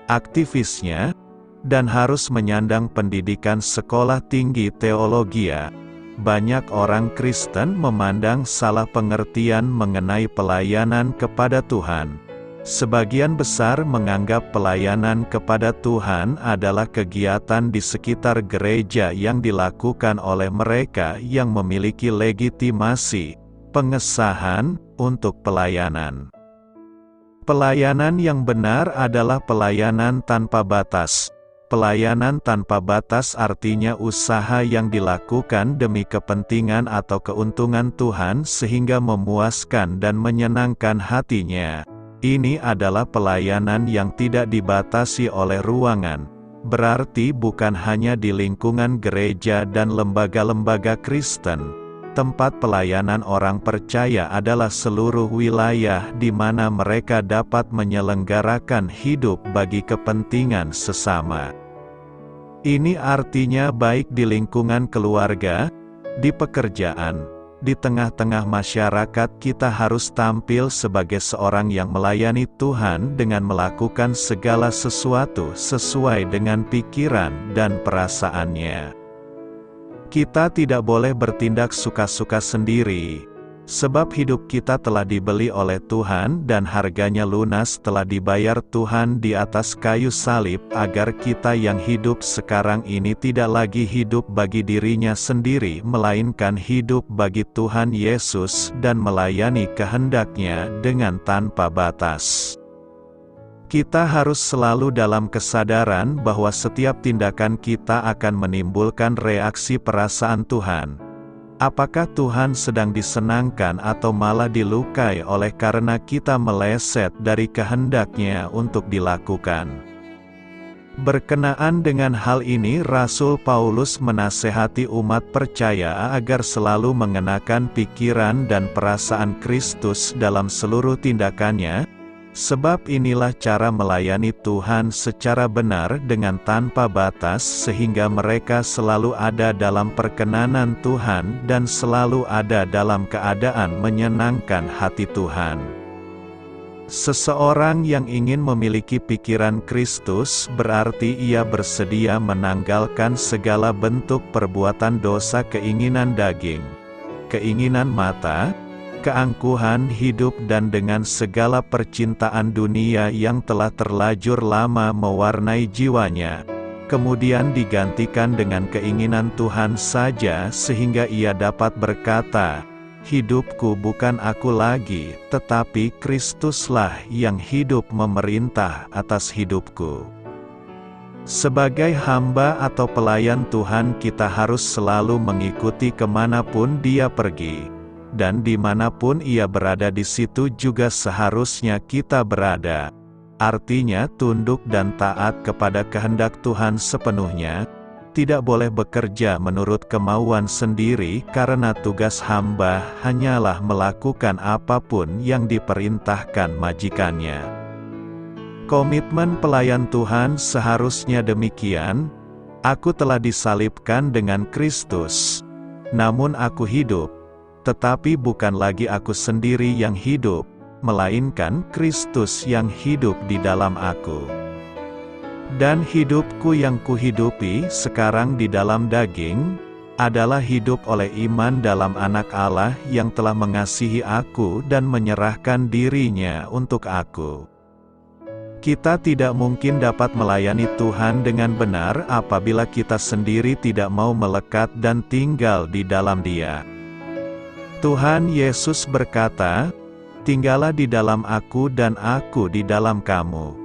aktivisnya, dan harus menyandang pendidikan sekolah tinggi teologia. Banyak orang Kristen memandang salah pengertian mengenai pelayanan kepada Tuhan. Sebagian besar menganggap pelayanan kepada Tuhan adalah kegiatan di sekitar gereja yang dilakukan oleh mereka yang memiliki legitimasi, pengesahan, untuk pelayanan. Pelayanan yang benar adalah pelayanan tanpa batas. Pelayanan tanpa batas artinya usaha yang dilakukan demi kepentingan atau keuntungan Tuhan sehingga memuaskan dan menyenangkan hatinya. Ini adalah pelayanan yang tidak dibatasi oleh ruangan. Berarti bukan hanya di lingkungan gereja dan lembaga-lembaga Kristen. Tempat pelayanan orang percaya adalah seluruh wilayah di mana mereka dapat menyelenggarakan hidup bagi kepentingan sesama. Ini artinya baik di lingkungan keluarga, di pekerjaan, di tengah-tengah masyarakat kita harus tampil sebagai seorang yang melayani Tuhan dengan melakukan segala sesuatu sesuai dengan pikiran dan perasaannya. Kita tidak boleh bertindak suka-suka sendiri, sebab hidup kita telah dibeli oleh Tuhan dan harganya lunas telah dibayar Tuhan di atas kayu salib agar kita yang hidup sekarang ini tidak lagi hidup bagi dirinya sendiri melainkan hidup bagi Tuhan Yesus dan melayani kehendak-Nya dengan tanpa batas. Kita harus selalu dalam kesadaran bahwa setiap tindakan kita akan menimbulkan reaksi perasaan Tuhan. Apakah Tuhan sedang disenangkan atau malah dilukai oleh karena kita meleset dari kehendak-Nya untuk dilakukan? Berkenaan dengan hal ini Rasul Paulus menasehati umat percaya agar selalu mengenakan pikiran dan perasaan Kristus dalam seluruh tindakannya, sebab inilah cara melayani Tuhan secara benar dengan tanpa batas sehingga mereka selalu ada dalam perkenanan Tuhan dan selalu ada dalam keadaan menyenangkan hati Tuhan. Seseorang yang ingin memiliki pikiran Kristus berarti ia bersedia menanggalkan segala bentuk perbuatan dosa, keinginan daging, keinginan mata, keangkuhan hidup dan dengan segala percintaan dunia yang telah terlanjur lama mewarnai jiwanya, kemudian digantikan dengan keinginan Tuhan saja sehingga ia dapat berkata, "Hidupku bukan aku lagi, tetapi Kristuslah yang hidup memerintah atas hidupku." Sebagai hamba atau pelayan Tuhan kita harus selalu mengikuti kemanapun Dia pergi. Dan dimanapun ia berada di situ juga seharusnya kita berada. Artinya tunduk dan taat kepada kehendak Tuhan sepenuhnya, tidak boleh bekerja menurut kemauan sendiri karena tugas hamba hanyalah melakukan apapun yang diperintahkan majikannya. Komitmen pelayan Tuhan seharusnya demikian, "Aku telah disalibkan dengan Kristus, namun aku hidup. Tetapi bukan lagi aku sendiri yang hidup, melainkan Kristus yang hidup di dalam aku. Dan hidupku yang kuhidupi sekarang di dalam daging, adalah hidup oleh iman dalam Anak Allah yang telah mengasihi aku dan menyerahkan dirinya untuk aku." Kita tidak mungkin dapat melayani Tuhan dengan benar apabila kita sendiri tidak mau melekat dan tinggal di dalam Dia. Tuhan Yesus berkata, "Tinggallah di dalam aku dan aku di dalam kamu."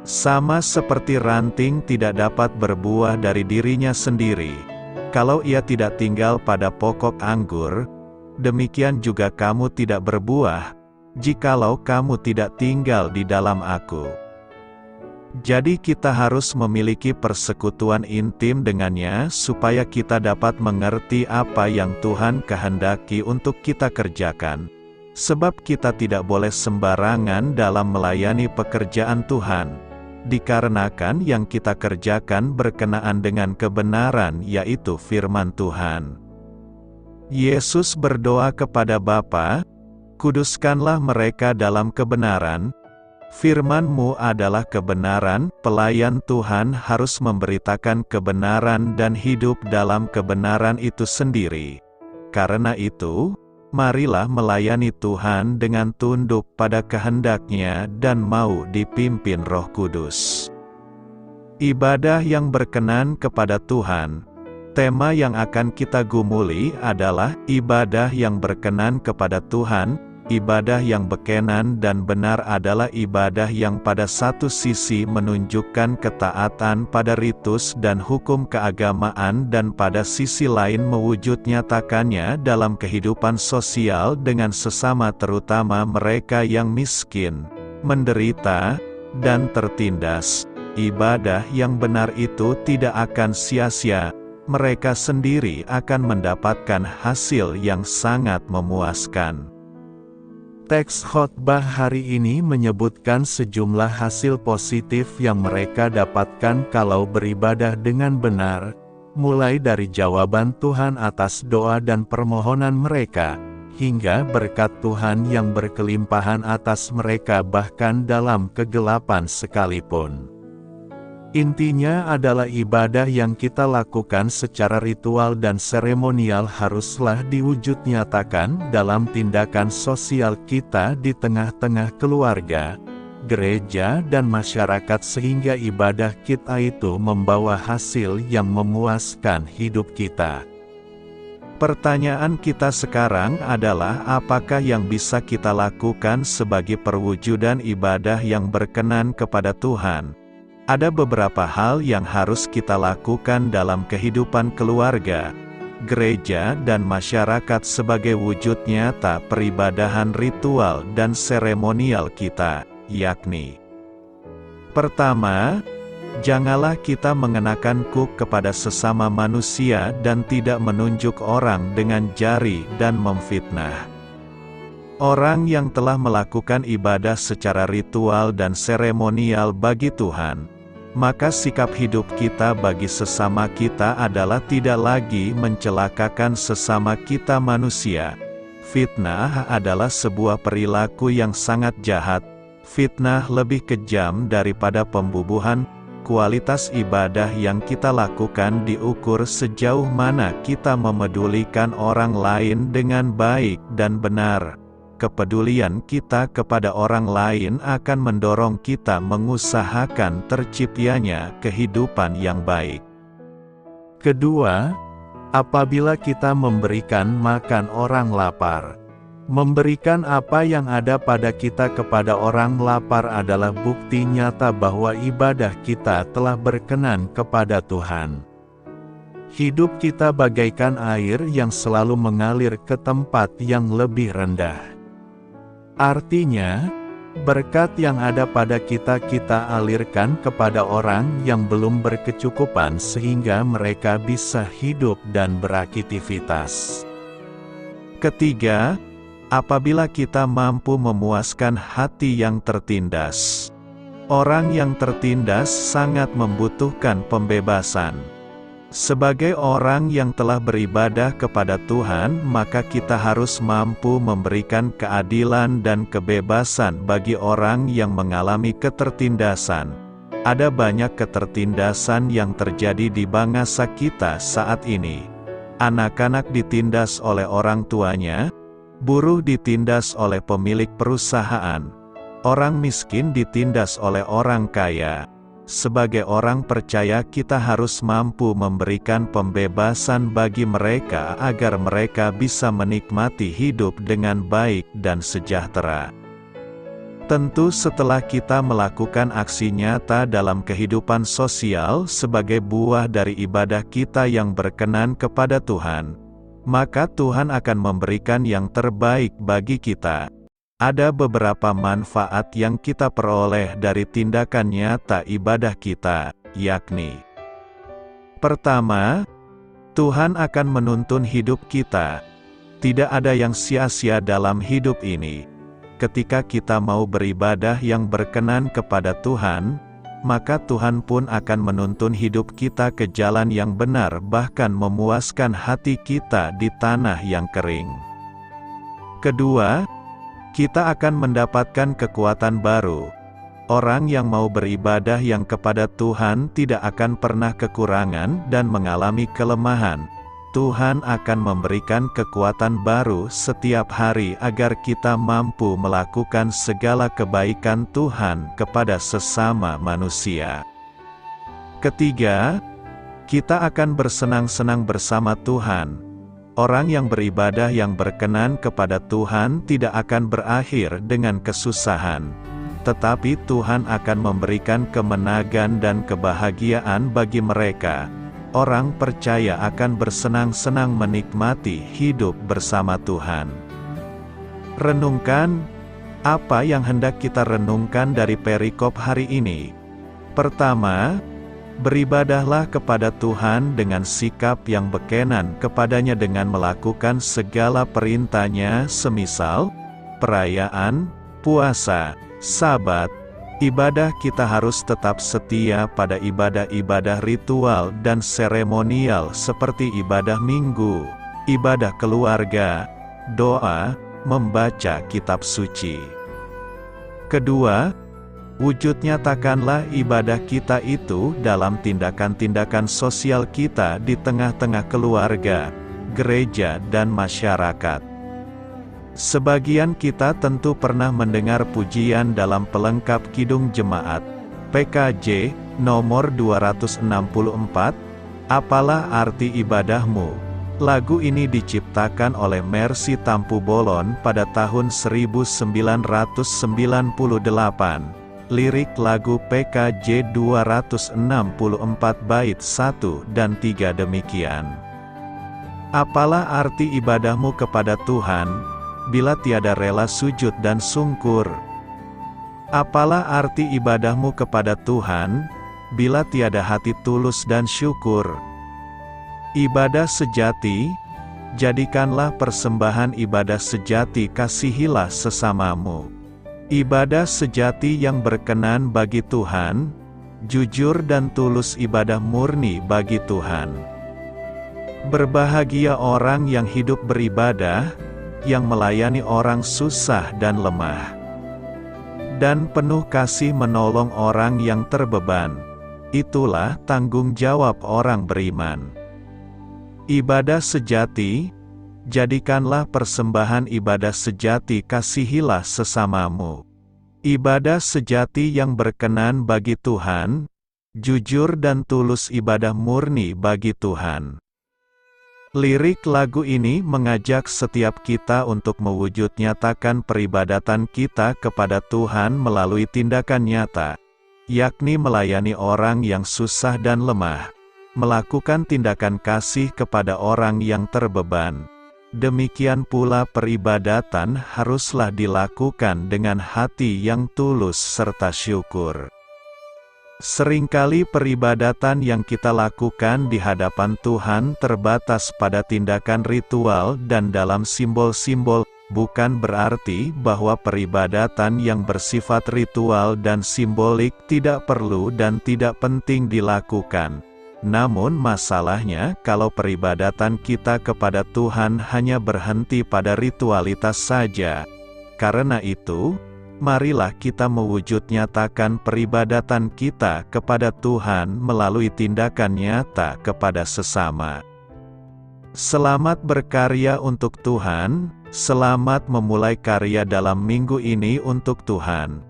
Sama seperti ranting tidak dapat berbuah dari dirinya sendiri, kalau ia tidak tinggal pada pokok anggur, demikian juga kamu tidak berbuah, jikalau kamu tidak tinggal di dalam aku. Jadi kita harus memiliki persekutuan intim dengannya supaya kita dapat mengerti apa yang Tuhan kehendaki untuk kita kerjakan. Sebab kita tidak boleh sembarangan dalam melayani pekerjaan Tuhan, dikarenakan yang kita kerjakan berkenaan dengan kebenaran yaitu firman Tuhan. Yesus berdoa kepada Bapa, "Kuduskanlah mereka dalam kebenaran, Firman-Mu adalah kebenaran." Pelayan Tuhan harus memberitakan kebenaran dan hidup dalam kebenaran itu sendiri. Karena itu, Marilah melayani Tuhan dengan tunduk pada kehendak-Nya dan mau dipimpin Roh Kudus. Ibadah yang berkenan kepada Tuhan. Tema yang akan kita gumuli adalah ibadah yang berkenan kepada Tuhan. Ibadah yang berkenan dan benar adalah ibadah yang pada satu sisi menunjukkan ketaatan pada ritus dan hukum keagamaan dan pada sisi lain mewujud nyatakannya dalam kehidupan sosial dengan sesama, terutama mereka yang miskin, menderita, dan tertindas. Ibadah yang benar itu tidak akan sia-sia, mereka sendiri akan mendapatkan hasil yang sangat memuaskan. Teks khotbah hari ini menyebutkan sejumlah hasil positif yang mereka dapatkan kalau beribadah dengan benar, mulai dari jawaban Tuhan atas doa dan permohonan mereka, hingga berkat Tuhan yang berkelimpahan atas mereka bahkan dalam kegelapan sekalipun. Intinya adalah ibadah yang kita lakukan secara ritual dan seremonial haruslah diwujud nyatakan dalam tindakan sosial kita di tengah-tengah keluarga, gereja dan masyarakat sehingga ibadah kita itu membawa hasil yang memuaskan hidup kita. Pertanyaan kita sekarang adalah apakah yang bisa kita lakukan sebagai perwujudan ibadah yang berkenan kepada Tuhan? Ada beberapa hal yang harus kita lakukan dalam kehidupan keluarga, gereja dan masyarakat sebagai wujud nyata peribadahan ritual dan seremonial kita, yakni: pertama, janganlah kita mengenakan kuk kepada sesama manusia dan tidak menunjuk orang dengan jari dan memfitnah. Orang yang telah melakukan ibadah secara ritual dan seremonial bagi Tuhan, maka sikap hidup kita bagi sesama kita adalah tidak lagi mencelakakan sesama kita manusia. Fitnah adalah sebuah perilaku yang sangat jahat. Fitnah lebih kejam daripada pembubuhan. Kualitas ibadah yang kita lakukan diukur sejauh mana kita memedulikan orang lain dengan baik dan benar. Kepedulian kita kepada orang lain akan mendorong kita mengusahakan terciptanya kehidupan yang baik. Kedua, apabila kita memberikan makan orang lapar, memberikan apa yang ada pada kita kepada orang lapar adalah bukti nyata bahwa ibadah kita telah berkenan kepada Tuhan. Hidup kita bagaikan air yang selalu mengalir ke tempat yang lebih rendah. Artinya, berkat yang ada pada kita alirkan kepada orang yang belum berkecukupan sehingga mereka bisa hidup dan beraktivitas. Ketiga, apabila kita mampu memuaskan hati yang tertindas. Orang yang tertindas sangat membutuhkan pembebasan. Sebagai orang yang telah beribadah kepada Tuhan, maka kita harus mampu memberikan keadilan dan kebebasan bagi orang yang mengalami ketertindasan. Ada banyak ketertindasan yang terjadi di bangsa kita saat ini. Anak-anak ditindas oleh orang tuanya, buruh ditindas oleh pemilik perusahaan, orang miskin ditindas oleh orang kaya. Sebagai orang percaya kita harus mampu memberikan pembebasan bagi mereka agar mereka bisa menikmati hidup dengan baik dan sejahtera. Tentu setelah kita melakukan aksi nyata dalam kehidupan sosial sebagai buah dari ibadah kita yang berkenan kepada Tuhan, maka Tuhan akan memberikan yang terbaik bagi kita. Ada beberapa manfaat yang kita peroleh dari tindakan nyata ibadah kita, yakni: pertama, Tuhan akan menuntun hidup kita. Tidak ada yang sia-sia dalam hidup ini. Ketika kita mau beribadah yang berkenan kepada Tuhan, maka Tuhan pun akan menuntun hidup kita ke jalan yang benar, bahkan memuaskan hati kita di tanah yang kering. Kedua, kita akan mendapatkan kekuatan baru. Orang yang mau beribadah yang kepada Tuhan tidak akan pernah kekurangan dan mengalami kelemahan. Tuhan akan memberikan kekuatan baru setiap hari agar kita mampu melakukan segala kebaikan Tuhan kepada sesama manusia. Ketiga, kita akan bersenang-senang bersama Tuhan. Orang yang beribadah yang berkenan kepada Tuhan tidak akan berakhir dengan kesusahan, tetapi Tuhan akan memberikan kemenangan dan kebahagiaan bagi mereka. Orang percaya akan bersenang-senang menikmati hidup bersama Tuhan. Renungkan, apa yang hendak kita renungkan dari perikop hari ini? Pertama, beribadahlah kepada Tuhan dengan sikap yang berkenan kepadanya dengan melakukan segala perintah-Nya semisal perayaan, puasa, Sabat. Ibadah kita harus tetap setia pada ibadah-ibadah ritual dan seremonial seperti ibadah minggu, ibadah keluarga, doa, membaca kitab suci. Kedua, wujud nyatakanlah ibadah kita itu dalam tindakan-tindakan sosial kita di tengah-tengah keluarga, gereja dan masyarakat. Sebagian kita tentu pernah mendengar pujian dalam pelengkap Kidung Jemaat, PKJ, nomor 264, Apalah Arti Ibadahmu? Lagu ini diciptakan oleh Mercy Tampu Bolon pada tahun 1998. Lirik lagu PKJ 264 bait 1 dan 3 demikian. Apalah arti ibadahmu kepada Tuhan, bila tiada rela sujud dan sungkur? Apalah arti ibadahmu kepada Tuhan, bila tiada hati tulus dan syukur? Ibadah sejati, jadikanlah persembahan ibadah sejati, kasihilah sesamamu. Ibadah sejati yang berkenan bagi Tuhan, jujur dan tulus ibadah murni bagi Tuhan. Berbahagia orang yang hidup beribadah, yang melayani orang susah dan lemah, dan penuh kasih menolong orang yang terbeban. Itulah tanggung jawab orang beriman. Ibadah sejati, jadikanlah persembahan ibadah sejati, kasihilah sesamamu. Ibadah sejati yang berkenan bagi Tuhan, jujur dan tulus ibadah murni bagi Tuhan. Lirik lagu ini mengajak setiap kita untuk mewujud nyatakan peribadatan kita kepada Tuhan melalui tindakan nyata, yakni melayani orang yang susah dan lemah, melakukan tindakan kasih kepada orang yang terbeban. Demikian pula peribadatan haruslah dilakukan dengan hati yang tulus serta syukur. Seringkali peribadatan yang kita lakukan di hadapan Tuhan terbatas pada tindakan ritual dan dalam simbol-simbol, bukan berarti bahwa peribadatan yang bersifat ritual dan simbolik tidak perlu dan tidak penting dilakukan. Namun masalahnya kalau peribadatan kita kepada Tuhan hanya berhenti pada ritualitas saja. Karena itu, marilah kita mewujud nyatakan peribadatan kita kepada Tuhan melalui tindakan nyata kepada sesama. Selamat berkarya untuk Tuhan, selamat memulai karya dalam minggu ini untuk Tuhan.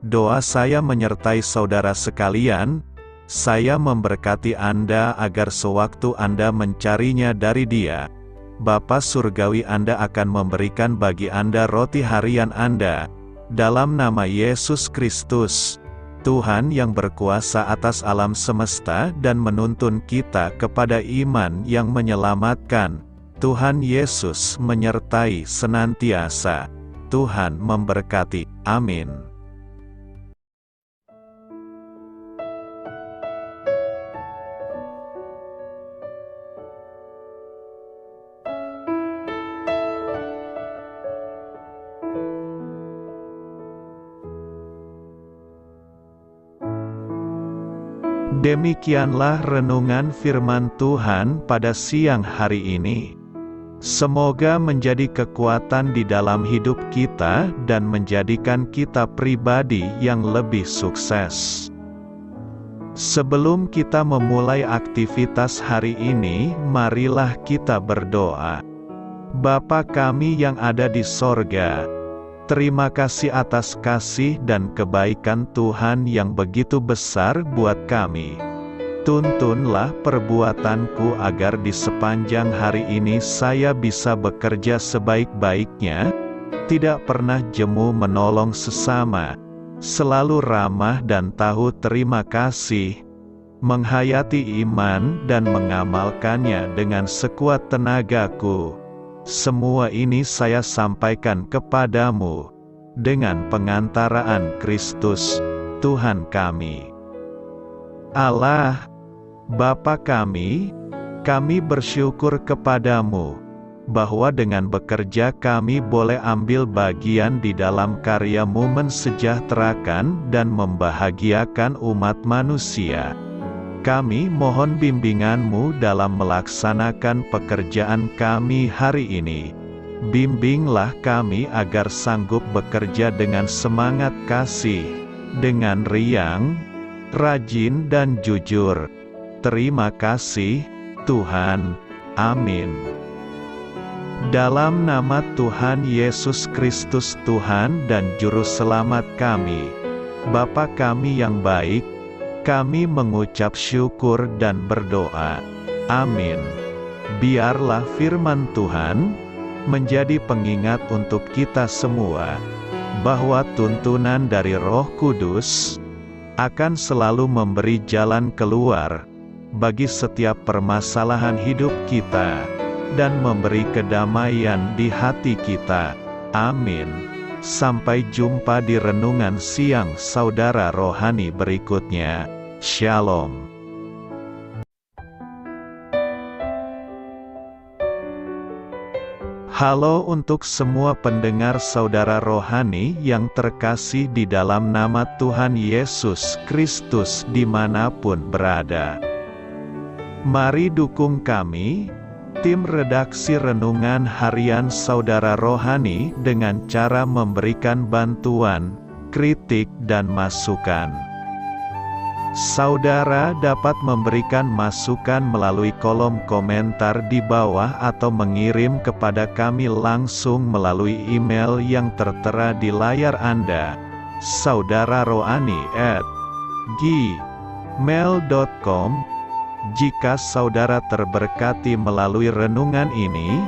Doa saya menyertai saudara sekalian, saya memberkati Anda agar sewaktu Anda mencarinya dari Dia, Bapa Surgawi Anda akan memberikan bagi Anda roti harian Anda. Dalam nama Yesus Kristus, Tuhan yang berkuasa atas alam semesta dan menuntun kita kepada iman yang menyelamatkan, Tuhan Yesus menyertai senantiasa. Tuhan memberkati. Amin. Demikianlah renungan firman Tuhan pada siang hari ini. Semoga menjadi kekuatan di dalam hidup kita dan menjadikan kita pribadi yang lebih sukses. Sebelum kita memulai aktivitas hari ini, marilah kita berdoa. Bapa kami yang ada di sorga, terima kasih atas kasih dan kebaikan Tuhan yang begitu besar buat kami. Tuntunlah perbuatanku agar di sepanjang hari ini saya bisa bekerja sebaik-baiknya, tidak pernah jemu menolong sesama, selalu ramah dan tahu terima kasih, menghayati iman dan mengamalkannya dengan sekuat tenagaku. Semua ini saya sampaikan kepadamu, dengan pengantaraan Kristus, Tuhan kami. Allah, Bapa kami bersyukur kepadamu, bahwa dengan bekerja kami boleh ambil bagian di dalam karya-Mu mensejahterakan dan membahagiakan umat manusia. Kami mohon bimbingan-Mu dalam melaksanakan pekerjaan kami hari ini. Bimbinglah kami agar sanggup bekerja dengan semangat kasih, dengan riang, rajin dan jujur. Terima kasih, Tuhan. Amin. Dalam nama Tuhan Yesus Kristus Tuhan dan Juru Selamat kami, Bapa kami yang baik, kami mengucap syukur dan berdoa. Amin. Biarlah firman Tuhan menjadi pengingat untuk kita semua, bahwa tuntunan dari Roh Kudus akan selalu memberi jalan keluar bagi setiap permasalahan hidup kita, dan memberi kedamaian di hati kita. Amin. Sampai jumpa di renungan siang saudara rohani berikutnya. Shalom. Halo untuk semua pendengar saudara rohani yang terkasih di dalam nama Tuhan Yesus Kristus dimanapun berada. Mari dukung kami, tim redaksi Renungan Harian Saudara Rohani, dengan cara memberikan bantuan, kritik dan masukan. Saudara dapat memberikan masukan melalui kolom komentar di bawah atau mengirim kepada kami langsung melalui email yang tertera di layar Anda, saudararohani@gmail.com. Jika saudara terberkati melalui renungan ini,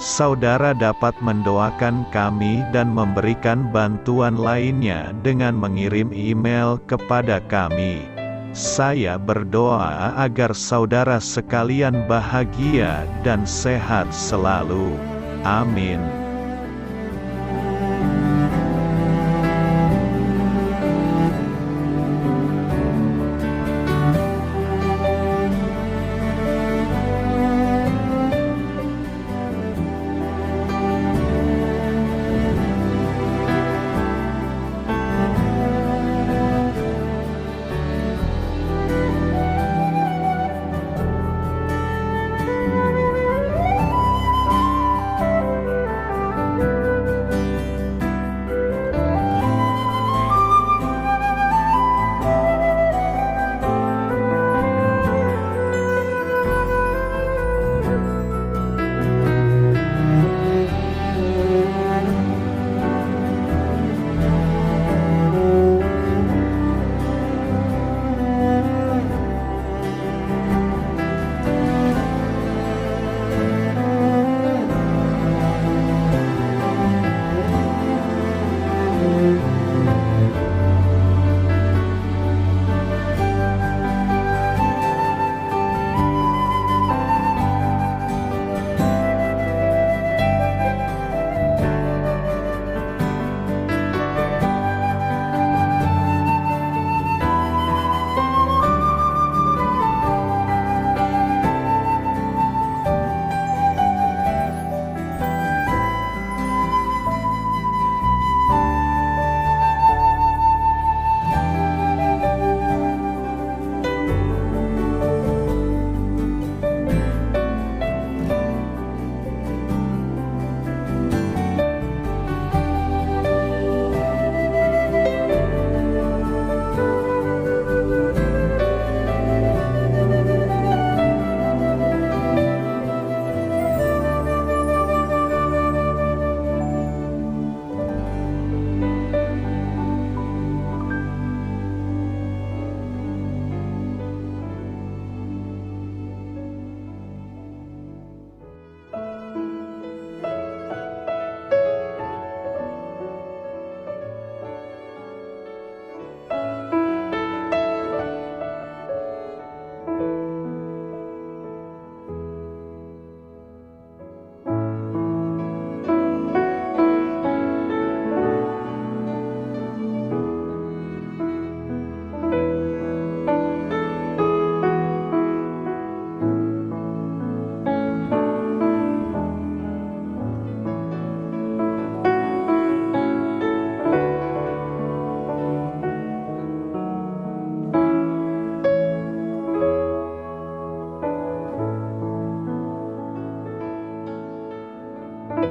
saudara dapat mendoakan kami dan memberikan bantuan lainnya dengan mengirim email kepada kami. Saya berdoa agar saudara sekalian bahagia dan sehat selalu. Amin.